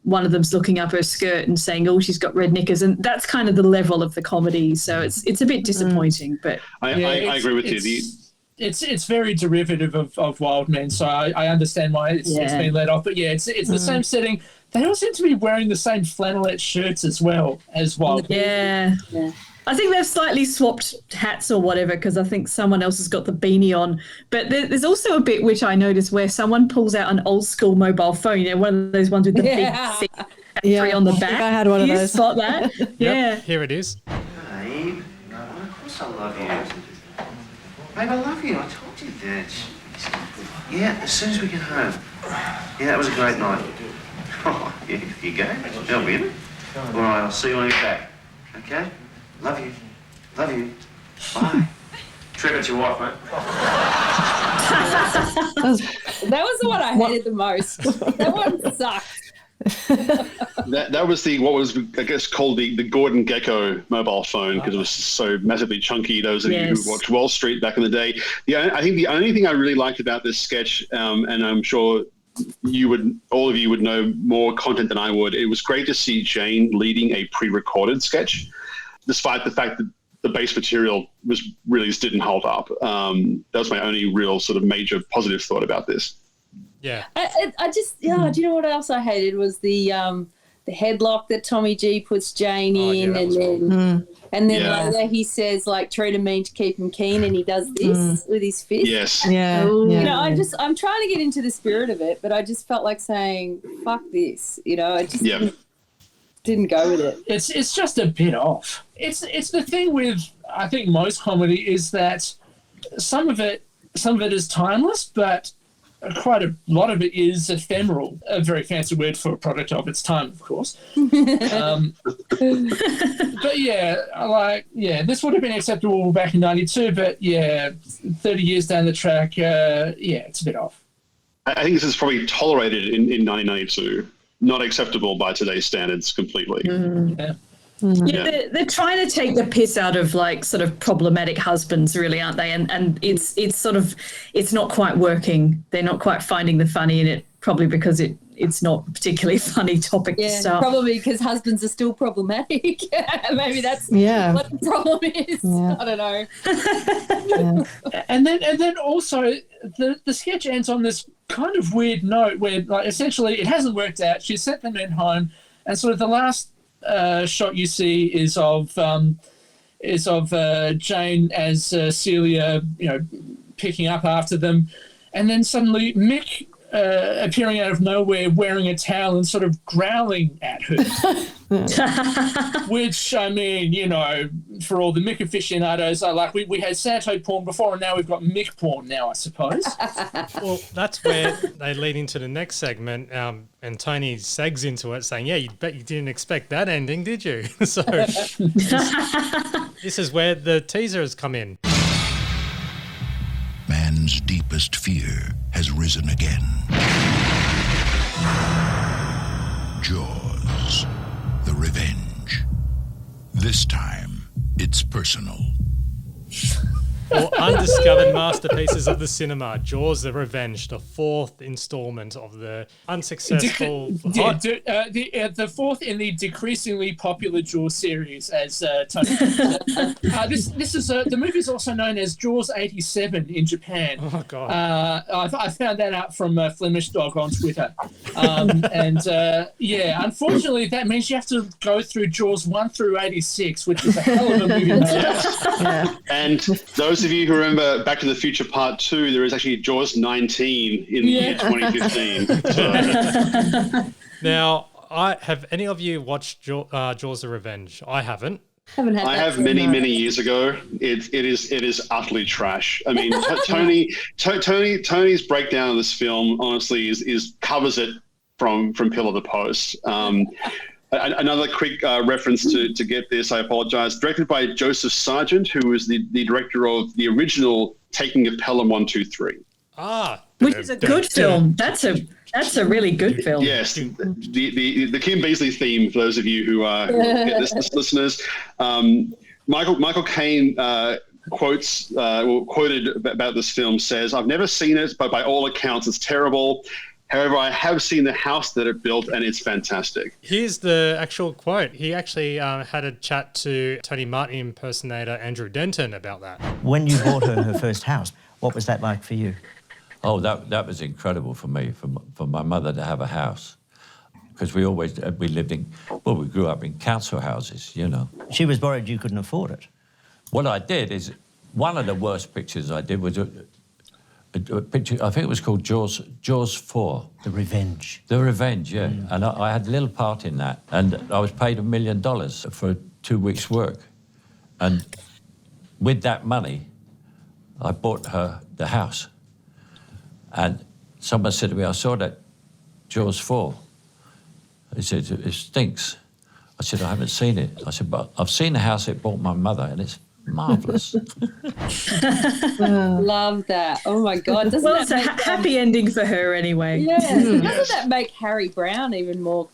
one of them's looking up her skirt and saying, "Oh, she's got red knickers," and that's kind of the level of the comedy. So it's a bit disappointing. But I agree with you. It's very derivative of Wild Men, so I understand why it's been let off. But it's the same setting. They all seem to be wearing the same flannelette shirts as well as Wild Men. Yeah. I think they've slightly swapped hats or whatever because I think someone else has got the beanie on. But there's also a bit which I noticed where someone pulls out an old school mobile phone, one of those ones with the big battery on the back. I think I had one of You those. spot that? Yeah. Here it is. Babe, no, of course I love you. Babe, I love you. I told you that. Yeah, as soon as we get home. Yeah, that was a great night. Oh, yeah, here you go. Help me in it. All right, I'll see you when I get back. Okay? Love you. Love you. Bye. Trevor, it's your wife, mate. That was the one I hated the most. That one sucked. That was what was, I guess, called the Gordon Gekko mobile phone because it was so massively chunky. Those of you who watched Wall Street back in the day. I think the only thing I really liked about this sketch, and I'm sure all of you would know more content than I would. It was great to see Jane leading a pre-recorded sketch, despite the fact that the base material really just didn't hold up. That was my only real sort of major positive thought about this. Yeah. I just, do you know what else I hated was the headlock that Tommy G puts Jane in, and then later he says like treat him mean to keep him keen, and he does this with his fist. Yes. Yeah. You know, I'm trying to get into the spirit of it, but I just felt like saying fuck this. You know, I just didn't go with it. It's just a bit off. It's the thing with I think most comedy is that some of it is timeless, but quite a lot of it is ephemeral. A very fancy word for a product of its time, of course. But this would have been acceptable back in '92, but 30 years down the track, it's a bit off. I think this is probably tolerated in 1992. Not acceptable by today's standards completely. Yeah, they're trying to take the piss out of like sort of problematic husbands, really, aren't they? And it's sort of it's not quite working. They're not quite finding the funny in it, probably because it's not a particularly funny topic to start. Probably because husbands are still problematic. Maybe that's what the problem is. Yeah. I don't know. And then also the sketch ends on this kind of weird note where like essentially it hasn't worked out. She sent the men home, and sort of the last shot you see is of Jane as Celia, picking up after them, and then suddenly Mick appearing out of nowhere wearing a towel and sort of growling at her. Which, I mean, for all the Mick aficionados, we had Santo porn before and now we've got Mick porn now, I suppose. Well, that's where they lead into the next segment, and Tony segs into it saying, you bet you didn't expect that ending, did you? So this is where the teaser has come in. Man's deepest fear has risen again. Jaws, the revenge. This time, it's personal. For undiscovered masterpieces of the cinema, Jaws the Revenge, the fourth installment of the unsuccessful... the fourth in the decreasingly popular Jaws series, as Tony this is the movie is also known as Jaws 87 in Japan. Oh, God. I found that out from Flemish Dog on Twitter. Unfortunately, that means you have to go through Jaws 1 through 86, which is a hell of a movie. And those of you who remember Back to the Future Part 2, there is actually Jaws 19 in the year 2015. So. Now, have any of you watched Jaws the Revenge? I haven't. I have many years ago. It is utterly trash. I mean, Tony's breakdown of this film honestly is covers it from pillar to post. Another quick reference to get this, I apologize. Directed by Joseph Sargent, who was the director of the original Taking of Pelham 1, 2, 3. Which is a good film. That's a really good film. Yes, the Kim Beazley theme, for those of you who are listeners. Michael Caine quoted about this film says, "I've never seen it, but by all accounts it's terrible. However, I have seen the house that it built, and it's fantastic." Here's the actual quote. He actually had a chat to Tony Martin impersonator Andrew Denton about that. When you bought her first house, what was that like for you? Oh, that was incredible for me, for my mother to have a house. because we lived in, we grew up in council houses, you know. She was worried you couldn't afford it. What I did is, one of the worst pictures I did was a picture, I think it was called Jaws 4. The Revenge. The Revenge, yeah. And I had a little part in that. And I was paid $1 million for 2 weeks' work. And with that money, I bought her the house. And someone said to me, I saw that Jaws 4. He said, it stinks. I said, I haven't seen it. I said, but I've seen the house it bought my mother, and it's marvellous. Love that. Oh, my God. Doesn't Well, it's a happy ending for her anyway. Yeah. Doesn't that make Harry Brown even more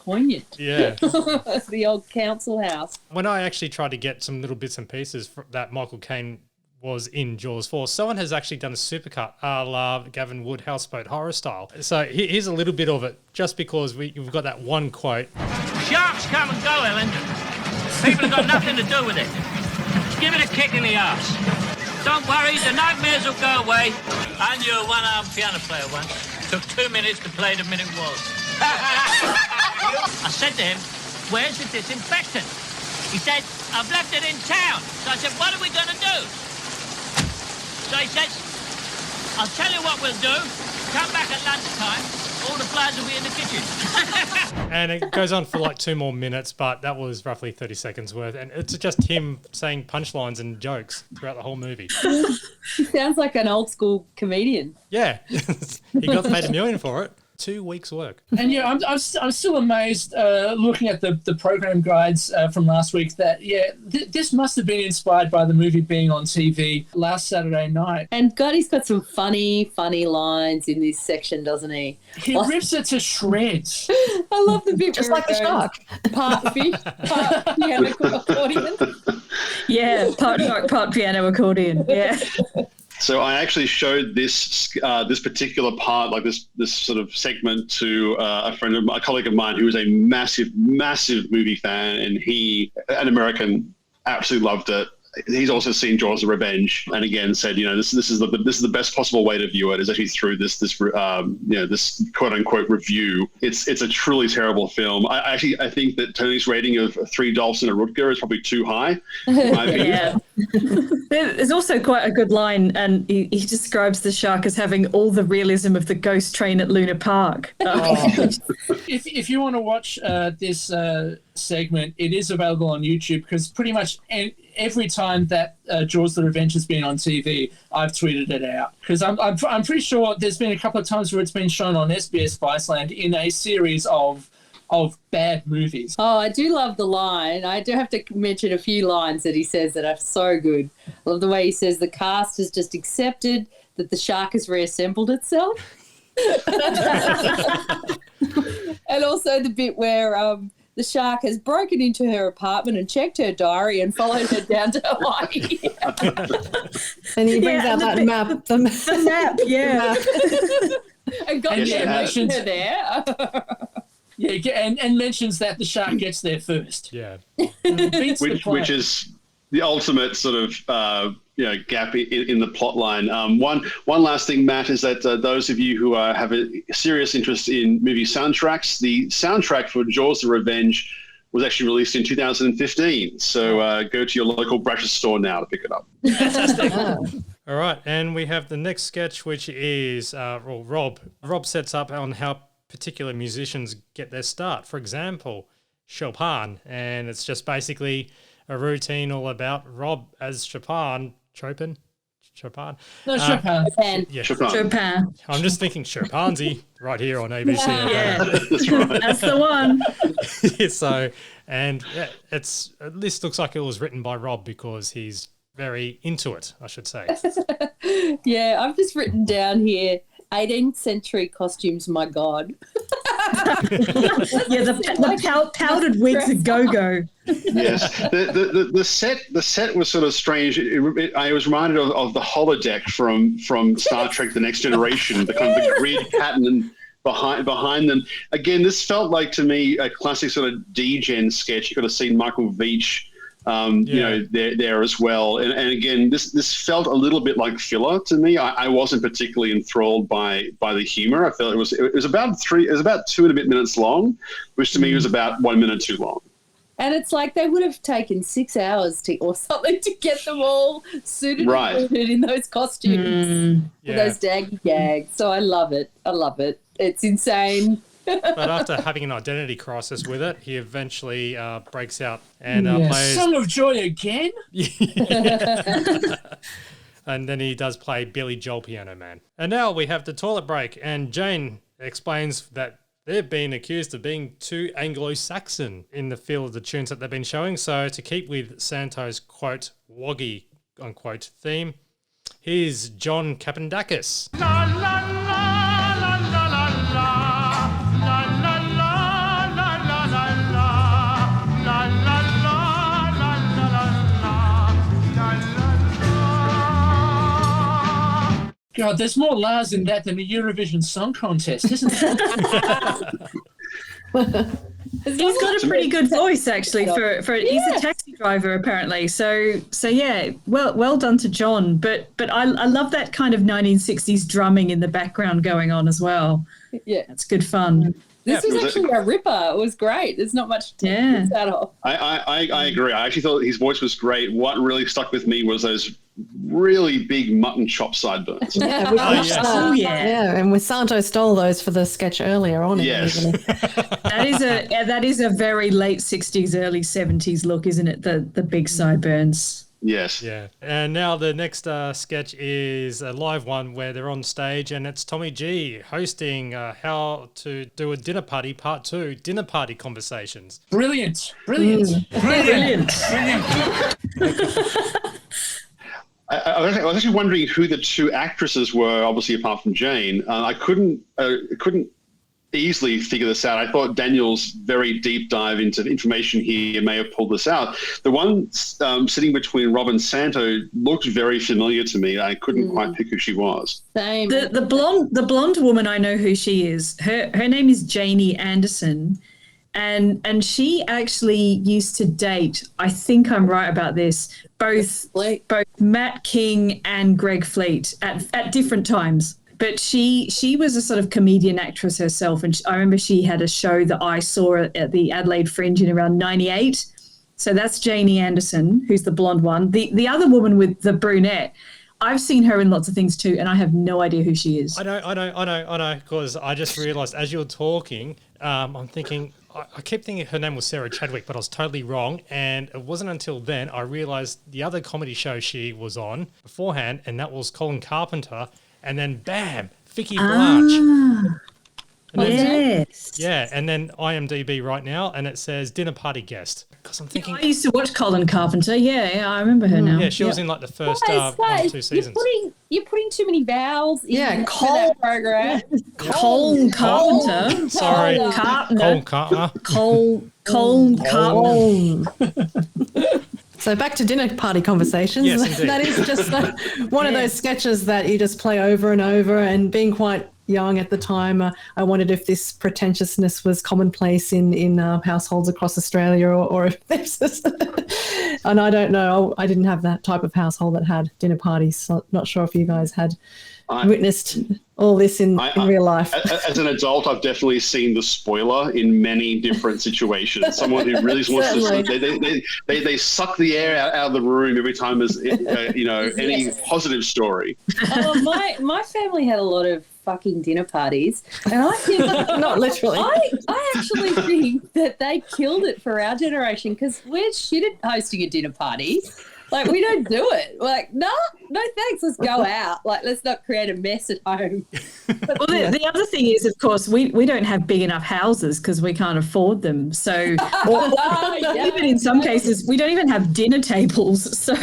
poignant? Yeah. The old council house. When I actually tried to get some little bits and pieces that Michael Caine was in Jaws 4, someone has actually done a supercut a la Gavin Wood Houseboat Horror style. So here's a little bit of it, just because we've got that one quote. Sharks come and go, Ellen. People have got nothing to do with it. Give it a kick in the arse. Don't worry, the nightmares will go away. I knew a one-armed piano player once. Took 2 minutes to play the minute waltz. I said to him, where's the disinfectant? He said, I've left it in town. So I said, what are we going to do? So he says, I'll tell you what we'll do. Come back at lunchtime. All the flies will be in the kitchen. And it goes on for like 2 more minutes, but that was roughly 30 seconds worth. And it's just him saying punchlines and jokes throughout the whole movie. He sounds like an old school comedian. Yeah. He got paid $1 million for it. 2 weeks' work. And yeah, I'm still amazed looking at the program guides from last week that, this must have been inspired by the movie being on TV last Saturday night. And God, he's got some funny lines in this section, doesn't he? He rips it to shreds. I love the bit Just where like it the goes, shark. Part fish, part piano accordion. Yeah, part shark, part piano accordion. Yeah. So I actually showed this this particular part, like this sort of segment, to a colleague of mine who was a massive movie fan, and an American, absolutely loved it. He's also seen Jaws: The Revenge, and again said, this is the best possible way to view it is actually through this quote unquote review. It's a truly terrible film. I think that Tony's rating of 3 Dolphs and a Rutger is probably too high. In my opinion. Yeah. There's also quite a good line, and he describes the shark as having all the realism of the ghost train at Luna Park. If you want to watch this segment, it is available on YouTube, because pretty much every time that Jaws: The Revenge has been on TV, I've tweeted it out, because I'm pretty sure there's been a couple of times where it's been shown on SBS Viceland in a series of bad movies. Oh, I do love the line. I do have to mention a few lines that he says that are so good. I love the way he says the cast has just accepted that the shark has reassembled itself. And also the bit where the shark has broken into her apartment and checked her diary and followed her down to Hawaii. And he brings out that map. The map, yeah. And got And her there. Yeah, and mentions that the shark gets there first. Yeah. Which is the ultimate sort of gap in the plot line. One last thing, Matt, is that those of you who have a serious interest in movie soundtracks, the soundtrack for Jaws: The Revenge was actually released in 2015. So go to your local Brasher store now to pick it up. Fantastic. All right, and we have the next sketch, which is Rob. Rob sets up on how particular musicians get their start. For example, Chopin, and it's just basically a routine all about Rob as Chopin. No, Chopin. Yeah. Chopin. I'm just thinking Chopinzy right here on ABC. Yeah. That's right. That's the one. So, and yeah, this looks like it was written by Rob because he's very into it, I should say. Yeah, I've just written down here, 18th century costumes, my God. Yeah, the powdered wigs at go-go. Yes, the set was sort of strange. I was reminded of the holodeck from Star Trek: The Next Generation, the kind of the grid pattern behind them. Again, this felt like to me a classic sort of D-Gen sketch. You could have seen Michael Veitch You know, there as well. And again, this felt a little bit like filler to me. I wasn't particularly enthralled by the humor. I felt it was about 2 and a bit minutes long, which to me was about 1 minute too long. And it's like they would have taken 6 hours or something to get them all suited and booted in those costumes, with those daggy gags. So I love it. It's insane. But after having an identity crisis with it, he eventually breaks out and plays... Song of Joy again? And then he does play Billy Joel Piano Man. And now we have the toilet break, and Jane explains that they've been accused of being too Anglo-Saxon in the feel of the tunes that they've been showing. So to keep with Santo's, quote, woggy, unquote, theme, here's John Kapendakis. God, there's more Lars in that than the Eurovision Song Contest, isn't there? He's got a pretty good voice, actually. He's a taxi driver, apparently. So yeah, well done to John. But I love that kind of 1960s drumming in the background going on as well. Yeah, it's good fun. This was actually a ripper. It was great. There's not much to take that off. I agree. I actually thought his voice was great. What really stuck with me was those really big mutton chop sideburns. Yeah, and with Santo stole those for the sketch earlier on. Yes. That is a very late 60s, early 70s look, isn't it? The big sideburns. Yes. Yeah. And now the next sketch is a live one where they're on stage, and it's Tommy G hosting How to Do a Dinner Party Part 2, Dinner Party Conversations. Brilliant. I was actually wondering who the two actresses were, obviously apart from Jane. I couldn't easily figure this out. I thought Daniel's very deep dive into the information here may have pulled this out. The one sitting between Rob and Santo looked very familiar to me. I couldn't quite pick who she was. Same. The blonde woman, I know who she is. Her name is Janie Anderson. And she actually used to date, I think I'm right about this, both Matt King and Greg Fleet at different times. But she was a sort of comedian actress herself. And I remember she had a show that I saw at the Adelaide Fringe in around 98. So that's Janie Anderson, who's the blonde one. The other woman with the brunette, I've seen her in lots of things too, and I have no idea who she is. I know, because I just realised as you were talking, I'm thinking... I kept thinking her name was Sarah Chadwick, but I was totally wrong. And it wasn't until then I realised the other comedy show she was on beforehand, and that was Colin Carpenter. And then, bam, Vicky Blanche. And then, yeah, and then IMDb right now, and it says dinner party guest. Because I'm thinking... I used to watch Colin Carpenter. Yeah, I remember her now. Yeah, she was in like the first 1 or 2 seasons. You're putting too many vowels in that program. Colin Carpenter. Sorry. Carpenter. Colin Carpenter. So back to dinner party conversations. Yes, indeed. That is just one of those sketches that you just play over and over. And being quite young at the time, I wondered if this pretentiousness was commonplace in households across Australia, or if this is... And I don't know. I didn't have that type of household that had dinner parties. So not sure if you guys had witnessed all this in real life. As an adult, I've definitely seen the spoiler in many different situations. Someone who really wants to... They suck the air out of the room every time there's any positive story. My family had a lot of fucking dinner parties, and I think not literally. I actually think that they killed it for our generation, because we're shit at hosting a dinner party. Like, we don't do it. Like, no thanks. Let's go out. Like, let's not create a mess at home. Well, the other thing is, of course, we don't have big enough houses because we can't afford them. So, even in some cases, we don't even have dinner tables. So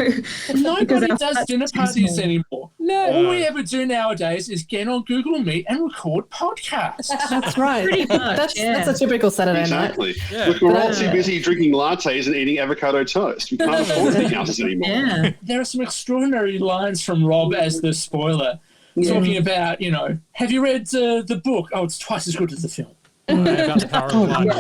nobody does dinner parties anymore. No. All we ever do nowadays is get on Google Meet and record podcasts. That's right. Pretty much. That's a typical Saturday Exactly. night. Yeah. We're all too busy drinking lattes and eating avocado toast. We can't afford big houses anymore. Yeah. There are some extraordinary lines from Rob as the spoiler, talking about, have you read the book? Oh, it's twice as good as the film. About the power of one.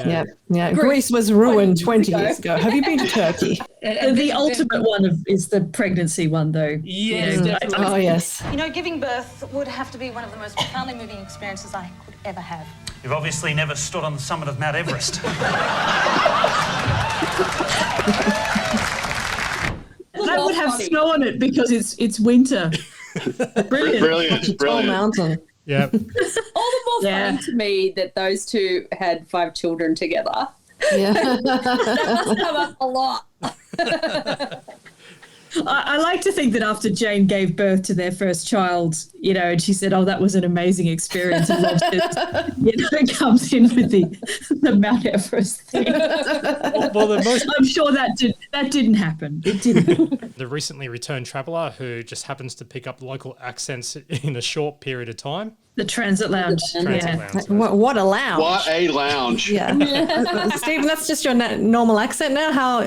Yeah. Greece was ruined 20 years ago. Have you been to Turkey? The ultimate one is the pregnancy one, though. Yes, You know, definitely. Oh, yes. You know, giving birth would have to be one of the most profoundly moving experiences I could ever have. You've obviously never stood on the summit of Mount Everest. That would have snow on it because it's winter. Brilliant. Tall mountain. Yeah. It's all the more funny to me that those two had 5 children together. Yeah. That must come up a lot. I like to think that after Jane gave birth to their first child, you know, and she said, "Oh, that was an amazing experience," and it comes in with the Mount Everest thing. I'm sure that didn't happen. It didn't. The recently returned traveller who just happens to pick up local accents in a short period of time. The Transit Lounge. What a lounge. What a lounge. Yeah. Stephen, that's just your normal accent now? How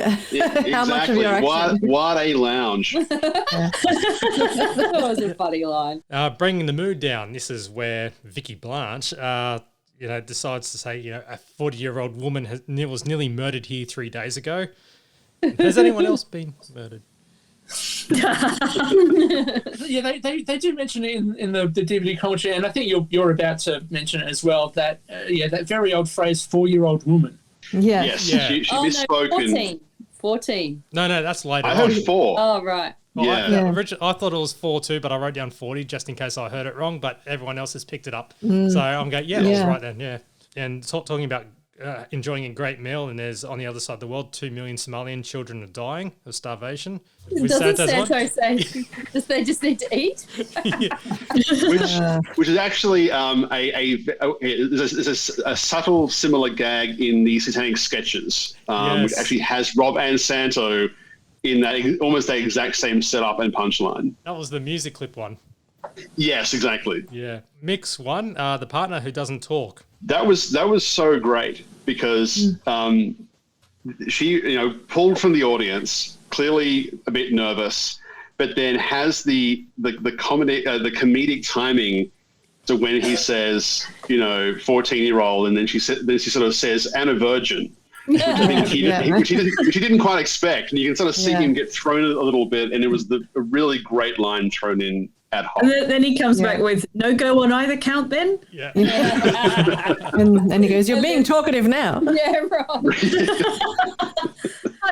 much of your accent? What a lounge. That was a funny line. Bringing the mood down. This is where Vicky Blanche, decides to say, a 40-year-old woman was nearly murdered here 3 days ago. Has anyone else been murdered? Yeah, they do mention it in the DVD commentary, and I think you're about to mention it as well. That that very old phrase, 4-year-old woman. Yeah. Yes, Yeah. she misspoke. No, 14. No, that's later. I heard 4. Oh, right. Well, Yeah. I thought it was 4 too, but I wrote down 40 just in case I heard it wrong. But everyone else has picked it up, so I'm going, I was right then. Yeah, and talking about enjoying a great meal, and there's on the other side of the world 2 million Somalian children are dying of starvation. Doesn't Santo say they just need to eat? which is actually there's a subtle similar gag in the Satanic Sketches, which actually has Rob and Santo in that almost the exact same setup and punchline. That was the music clip one. Yes, exactly. Yeah, Mix one, the partner who doesn't talk. That was so great because she pulled from the audience, clearly a bit nervous, but then has the comedic timing to when he says 14-year-old, and then she sort of says and a virgin. Which I think which he didn't quite expect, and you can sort of see him get thrown a little bit, and it was a really great line thrown in ad hoc. And then he comes back with no go on either count then? Yeah. and he goes, "You're being talkative now." Yeah, right.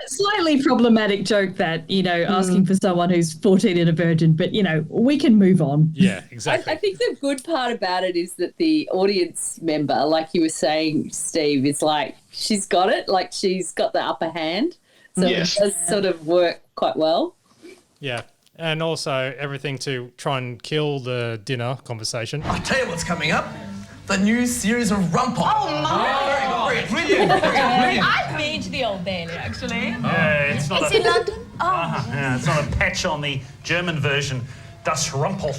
Slightly problematic joke that, asking for someone who's 14 and a virgin, but, we can move on. Yeah, exactly. I think the good part about it is that the audience member, like you were saying, Steve, is like, she's got it, like she's got the upper hand. So it does sort of work quite well. Yeah. And also everything to try and kill the dinner conversation. I'll tell you what's coming up. The new series of Rumpel. Oh, my. Brilliant. I've been to the Old Bailey, actually. Yeah, it's not It's in London? Oh. Yeah, it's not a patch on the German version. Das Rumpel.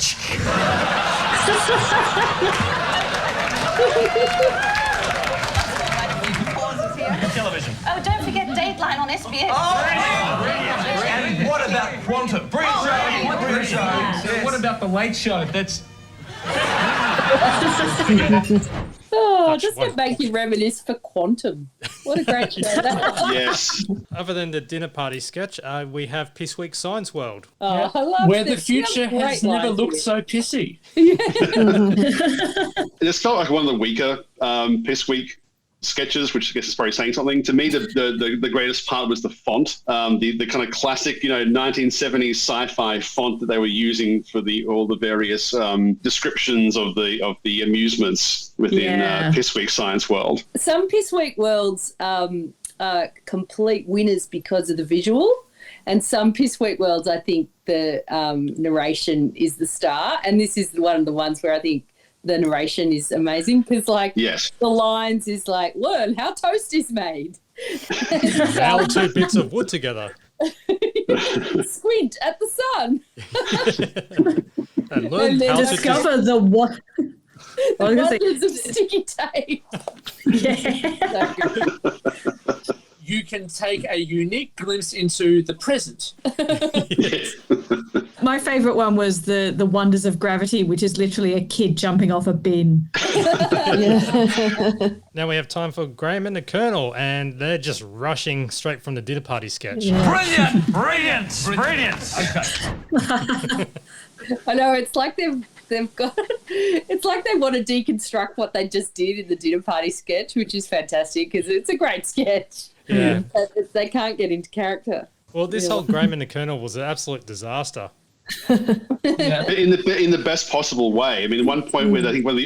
Television. Oh, don't forget Dateline on SBS. And what about Quantum? Brilliant show. What about The Late Show? That's... Doesn't it make you reminisce for Quantum? What a great show that was. Yes. Other than the dinner party sketch, we have Piss Week Science World. Oh, I love Where this. the future has never looked so pissy. This felt like one of the weaker Piss Week sketches, which I guess is probably saying something. To me, the greatest part was the font, the kind of classic, 1970s sci-fi font that they were using for all the various descriptions of the amusements within Piss Week Science World. Some Piss Week worlds are complete winners because of the visual, and some Piss Week worlds, I think the narration is the star, and this is one of the ones where I think the narration is amazing because, the lines is like, learn how toast is made. Nail 2 bits of wood together. Squint at the sun. And learn And then how to discover the what. The wonders of sticky tape. You can take a unique glimpse into the present. My favourite one was the Wonders of Gravity, which is literally a kid jumping off a bin. Now we have time for Graham and the Colonel, and they're just rushing straight from the dinner party sketch. Brilliant! Brilliant! Okay. I know, it's like they've got, it's like they want to deconstruct what they just did in the dinner party sketch, which is fantastic because it's a great sketch. Yeah. But they can't get into character. Well, this whole Graham and the Colonel was an absolute disaster. In the best possible way. I mean, at one point where I think one of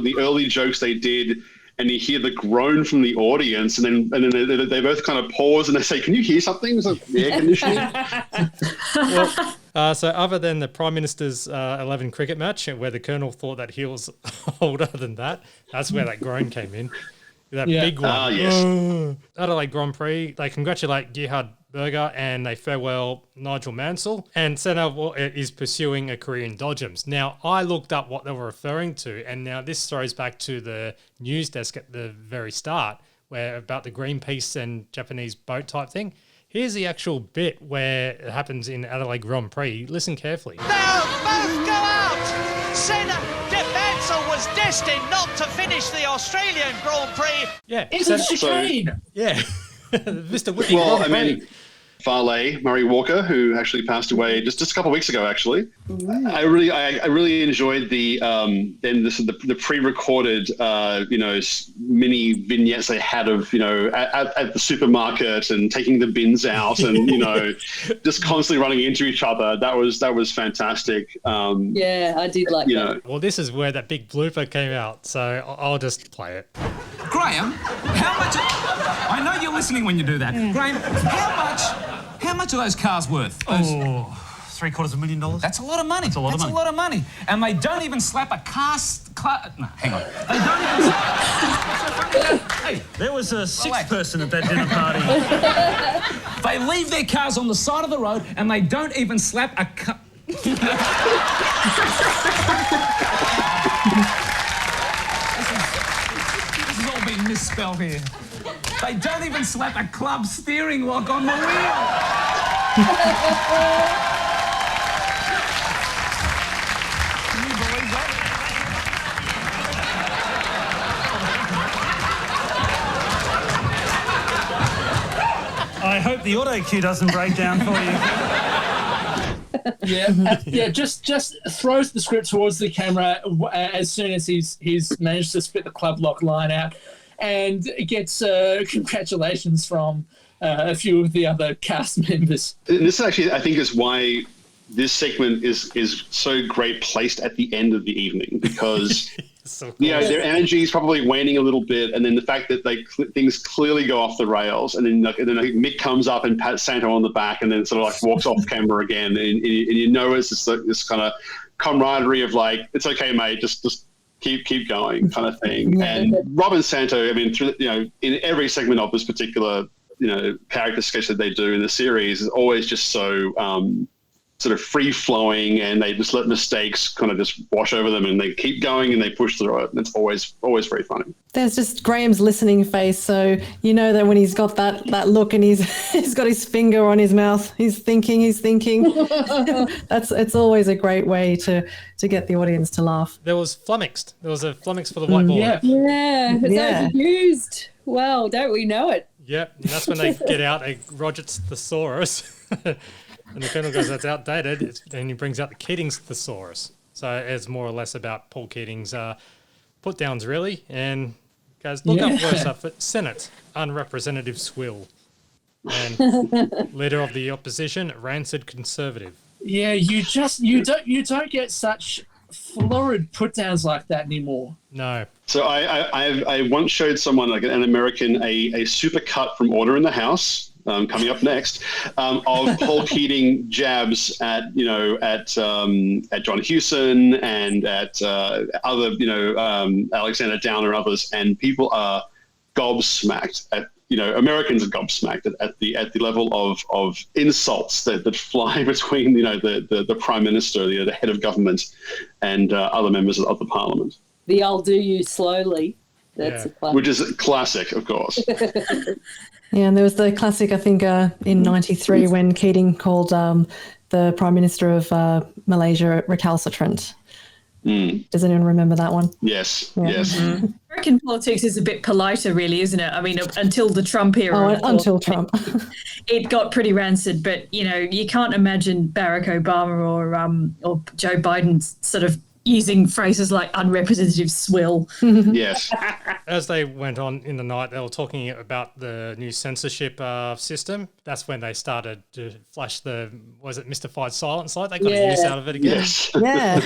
the early jokes they did, and you hear the groan from the audience, and then they both kind of pause and they say, "Can you hear something?" It's like the air conditioning. So other than the Prime Minister's 11 cricket match, where the Colonel thought that he was older than that, that's where that groan came in. That big one. Yes. Adelaide Grand Prix, they congratulate Gerhard Berger and they farewell Nigel Mansell. And Senna is pursuing a career in dodgems. Now, I looked up what they were referring to, and now this throws back to the news desk at the very start, where about the Greenpeace and Japanese boat type thing. Here's the actual bit where it happens in Adelaide Grand Prix. Listen carefully. Now both go out! Senna Mansell was destined not to finish the Australian Grand Prix. Yeah, It's a chicane. Yeah. Mr. Whippy. Well, I mean, Farley, Murray Walker, who actually passed away just a couple of weeks ago, actually. I really enjoyed the pre-recorded mini vignettes they had of at the supermarket and taking the bins out and just constantly running into each other. That was fantastic. Yeah, I did like that. Well, this is where that big blooper came out, so I'll just play it. Graham, how much? I know you're listening when you do that. Graham, how much are those cars worth? $750,000. That's a lot of money. That's a lot of money. And they don't even slap a no, hang on. They don't even slap. Hey, there was a sixth person at that dinner party. They leave their cars on the side of the road and they don't even slap a car. This has all been misspelled here. They don't even slap a club steering lock on the wheel. Can you believe that? I hope the auto cue doesn't break down for you. Yeah, just throws the script towards the camera as soon as he's managed to spit the club lock line out, and gets congratulations from a few of the other cast members. This actually, I think, is why this segment is so great placed at the end of the evening, because their energy is probably waning a little bit, and then the fact that things clearly go off the rails, and then Mick comes up and pats Santo on the back, and then sort of like walks off camera again, and it's this kind of camaraderie of like, it's okay, mate, just keep going kind of thing. And Rob and Santo, I mean, in every segment of this particular character sketch that they do in the series is always just so sort of free flowing, and they just let mistakes kind of just wash over them, and they keep going and they push through it. And it's always very funny. There's just Graham's listening face, so you know that when he's got that look and he's got his finger on his mouth, he's thinking. It's always a great way to get the audience to laugh. There was flummoxed. There was a flummox for the whiteboard. Yeah, it's overused. Well, don't we know it? Yep, and that's when they get out a Roger's thesaurus. And the Colonel goes, that's outdated. And he brings out the Keating's thesaurus. So it's more or less about Paul Keating's put-downs, really. And goes, look up words up for Senate, unrepresentative swill. And leader of the opposition, rancid conservative. Yeah, you don't get such florid put-downs like that anymore. No. So I once showed someone, like an American, a super cut from Order in the House, coming up next, of Paul Keating jabs at John Hewson and at other Alexander Downer and others, and people are gobsmacked at Americans are gobsmacked at the level of insults that fly between the Prime Minister, the head of government, and other members of the Parliament. The "I'll do you slowly." That's a classic. Which is a classic, of course. Yeah, and there was the classic, I think, in '93 when Keating called the Prime Minister of Malaysia recalcitrant. Does anyone remember that one? Yes, Yeah. yes. American politics is a bit politer, really, isn't it? I mean, until the Trump era. Until Trump. It got pretty rancid, but, you can't imagine Barack Obama or Joe Biden sort of using phrases like unrepresentative swill. Yes. As they went on in the night, they were talking about the new censorship system. That's when they started to flash the, mystified silence light? They got a use out of it again. Yes. Yeah.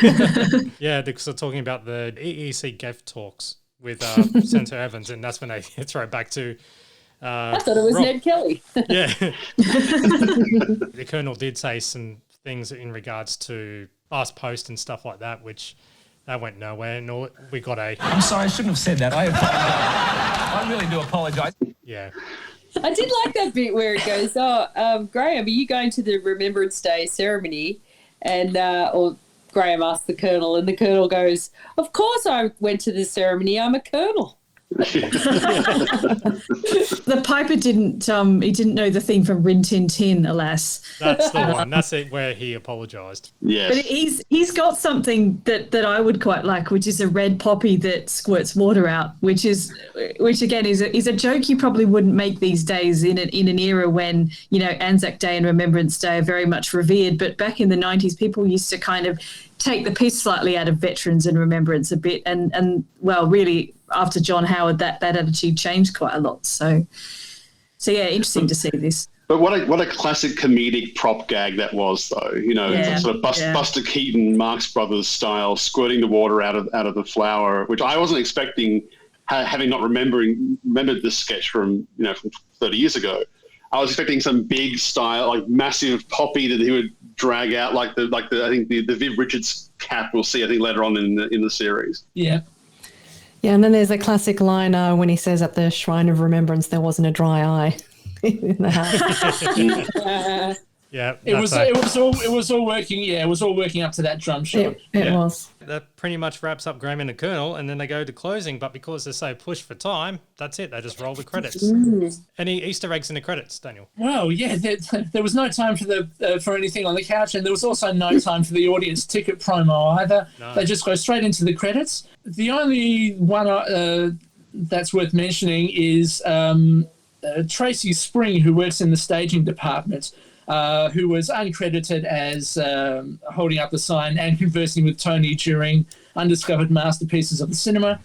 Yeah, because they're talking about the EEC GAF talks with Senator Evans, and that's when they throw it back to... I thought it was Ned Kelly. Yeah. The Colonel did say some things in regards to Fast Post and stuff like that, which that went nowhere. And we got a... I'm sorry, I shouldn't have said that. I apologize. I really do apologise. Yeah. I did like that bit where it goes, Graham, are you going to the Remembrance Day ceremony? And, or Graham asked the Colonel, and the Colonel goes, of course I went to the ceremony. I'm a Colonel. The Piper didn't know the theme from Rin Tin Tin, alas. That's the one. That's it where he apologised. Yes. But he's got something that I would quite like, which is a red poppy that squirts water out, which again is a joke you probably wouldn't make these days in an era when Anzac Day and Remembrance Day are very much revered. But back in the 90s, people used to kind of take the piss slightly out of veterans and remembrance a bit, and well, really after John Howard, that attitude changed quite a lot. So yeah, interesting to see this. But what a classic comedic prop gag that was, though. Sort of Buster Keaton, Marx Brothers style, squirting the water out of the flour, which I wasn't expecting, having not remembered this sketch from 30 years ago. I was expecting some big style, like massive poppy that he would drag out, like the I think the Viv Richards cap we'll see, I think, later on in the series. Yeah. Yeah, and then there's a classic line when he says at the Shrine of Remembrance there wasn't a dry eye in the house. Yeah, it was all working. Yeah, it was all working up to that drum shot. It was. That pretty much wraps up Graham and the Colonel, and then they go to closing. But because they're so pushed for time, that's it. They just roll the credits. Any Easter eggs in the credits, Daniel? Well, yeah, there was no time for anything on the couch, and there was also no time for the audience ticket promo either. No. They just go straight into the credits. The only one that's worth mentioning is Tracy Spring, who works in the staging department. Who was uncredited as holding up the sign and conversing with Tony during Undiscovered Masterpieces of the Cinema.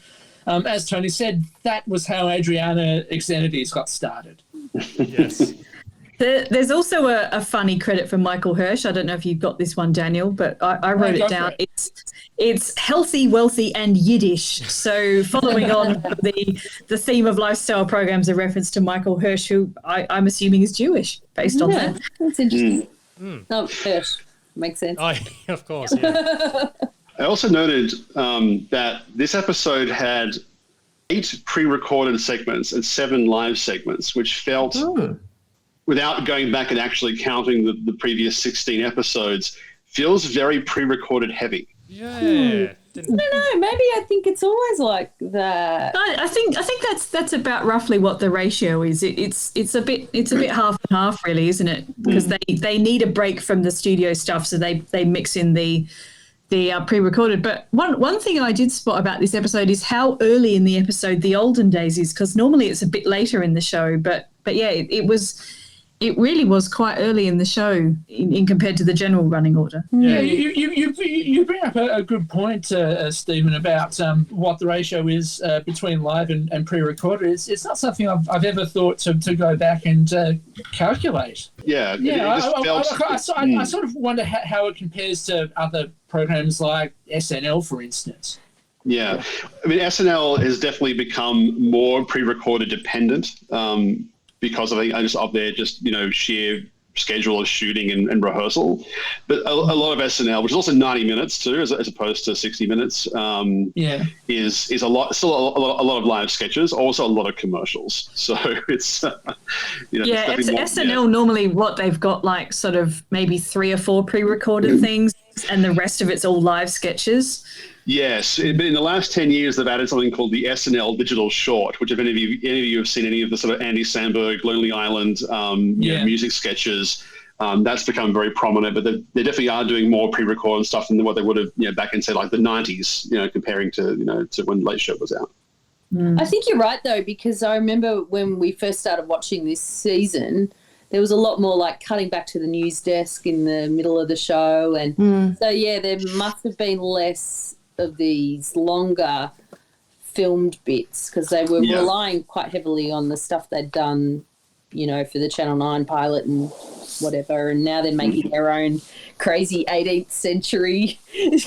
As Tony said, that was how Adriana Xenides got started. Yes. There's also a funny credit for Michael Hirsch. I don't know if you've got this one, Daniel, but I wrote it down. It's healthy, wealthy, and Yiddish. So following on the theme of lifestyle programs, a reference to Michael Hirsch, who I'm assuming is Jewish, based on that. That's interesting. Oh, Hirsch. Makes sense. Oh, of course, yeah. I also noted that this episode had 8 pre-recorded segments and 7 live segments, which felt... without going back and actually counting the previous 16 episodes, feels very pre-recorded heavy. Yeah. I don't know. Maybe I think it's always like that. I think that's about roughly what the ratio is. It's a bit half and half, really, isn't it? Because they need a break from the studio stuff, so they mix in the pre-recorded. But one thing I did spot about this episode is how early in the episode the olden days is, because normally it's a bit later in the show. But yeah, it really was quite early in the show in compared to the general running order. Yeah, you bring up a good point, Stephen, about what the ratio is between live and pre-recorded. It's not something I've ever thought to go back and calculate. Yeah, I sort of wonder how it compares to other programs like SNL, for instance. Yeah, I mean, SNL has definitely become more pre-recorded dependent. Because I think I just up there, sheer schedule of shooting and rehearsal. But a lot of SNL, which is also 90 minutes too, as opposed to 60 minutes, is a lot. Still a lot of live sketches, also a lot of commercials. So it's it's SNL normally what they've got, like sort of maybe 3 or 4 pre-recorded things, and the rest of it's all live sketches. Yes, in the last 10 years, they've added something called the SNL Digital Short, which if any of you have seen any of the sort of Andy Samberg, Lonely Island music sketches, That's become very prominent, but they definitely are doing more pre-recorded stuff than what they would have, back in, say, like the 90s, comparing to, to when Late Show was out. I think you're right, though, because I remember when we first started watching this season, there was a lot more like cutting back to the news desk in the middle of the show. And so, yeah, there must have been less of these longer filmed bits because they were relying quite heavily on the stuff they'd done, for the Channel 9 pilot and whatever. And now they're making their own crazy 18th century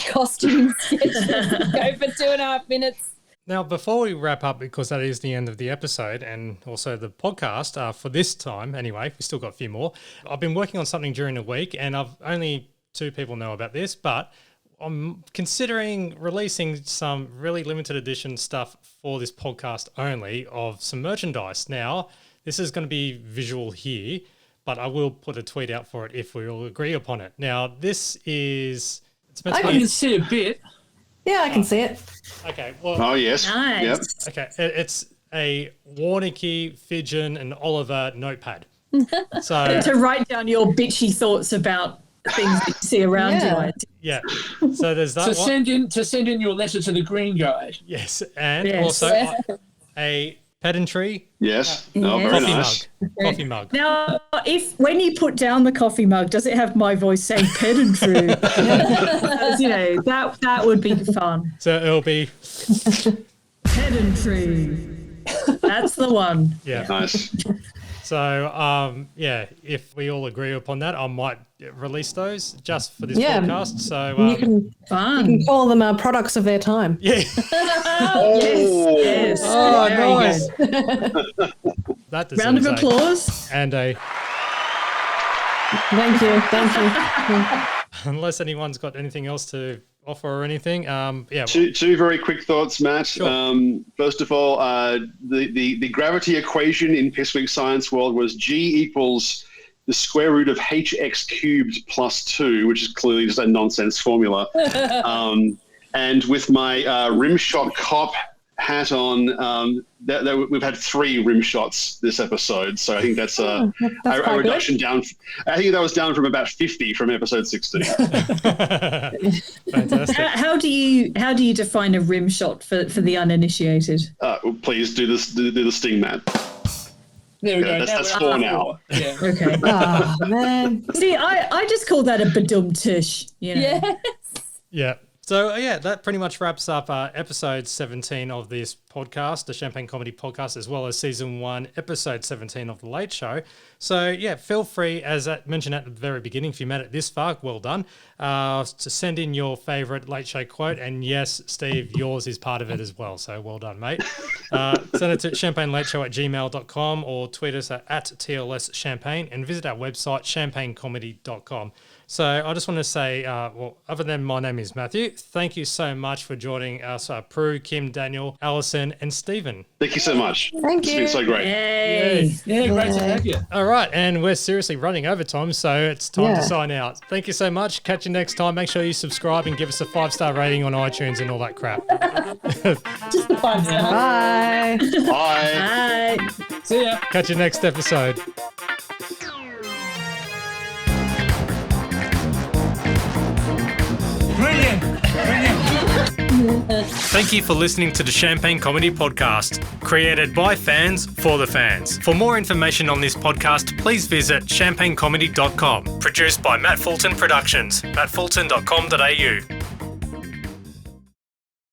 costumes go for 2.5 minutes. Now, before we wrap up, because that is the end of the episode and also the podcast for this time anyway, we still got a few more. I've been working on something during the week and only 2 people know about this, but I'm considering releasing some really limited edition stuff for this podcast only of some merchandise. Now, this is going to be visual here, but I will put a tweet out for it if we all agree upon it. Now, this is... I can see a bit. Yeah, I can see it. Okay. Well, oh, yes. Nice. Yep. Okay. It's a Warneke, Fidgen and Oliver notepad. So to write down your bitchy thoughts about things that you see around you. Yeah. So there's that one. To send in your letter to the Green Guide. Yes. And also a pedantry. Yes. Yes. Oh, very coffee nice. mug. Coffee mug. Now, when you put down the coffee mug, does it have my voice saying pedantry? Because, that would be fun. So it'll be pedantry. That's the one. Yeah. Nice. So, if we all agree upon that, I might release those just for this podcast. So you can call them products of their time. Yeah. Yes. Oh, nice. That round of applause. And a thank you. Unless anyone's got anything else to offer or anything. Two very quick thoughts, Matt. Sure. First of all, the gravity equation in Pissweek Science World was G equals the square root of hx cubed plus 2, which is clearly just a nonsense formula. And with my Rimshot Cop hat on, we've had 3 rim shots this episode, so I think that's a reduction down. I think that was down from about 50 from episode 16. Fantastic. How do you define a rim shot for the uninitiated? Please do this. Do the sting, Matt. There we go. That's 4 now. Yeah. Okay. Oh man. See, I just call that a badum tush. Yes. Yeah. So, that pretty much wraps up episode 17 of this podcast, the Champagne Comedy Podcast, as well as season 1, episode 17 of The Late Show. So, feel free, as I mentioned at the very beginning, if you made it this far, well done, to send in your favourite Late Show quote. And yes, Steve, yours is part of it as well. So, well done, mate. Send it to champagnelateshow@gmail.com or tweet us at TLS Champagne and visit our website, champagnecomedy.com. So I just want to say, other than my name is Matthew, thank you so much for joining us, Prue, Kim, Daniel, Alison, and Stephen. Thank you so much. Thank you. It's been so great. Yay. Yeah, great to have you. All right, and we're seriously running over time, so it's time to sign out. Thank you so much. Catch you next time. Make sure you subscribe and give us a 5-star rating on iTunes and all that crap. Just the 5-star. Bye. Bye. Bye. See ya. Catch you next episode. Brilliant. Thank you for listening to the Champagne Comedy Podcast, created by fans for the fans. For more information on this podcast, please visit champagnecomedy.com. Produced by Matt Fulton Productions, mattfulton.com.au.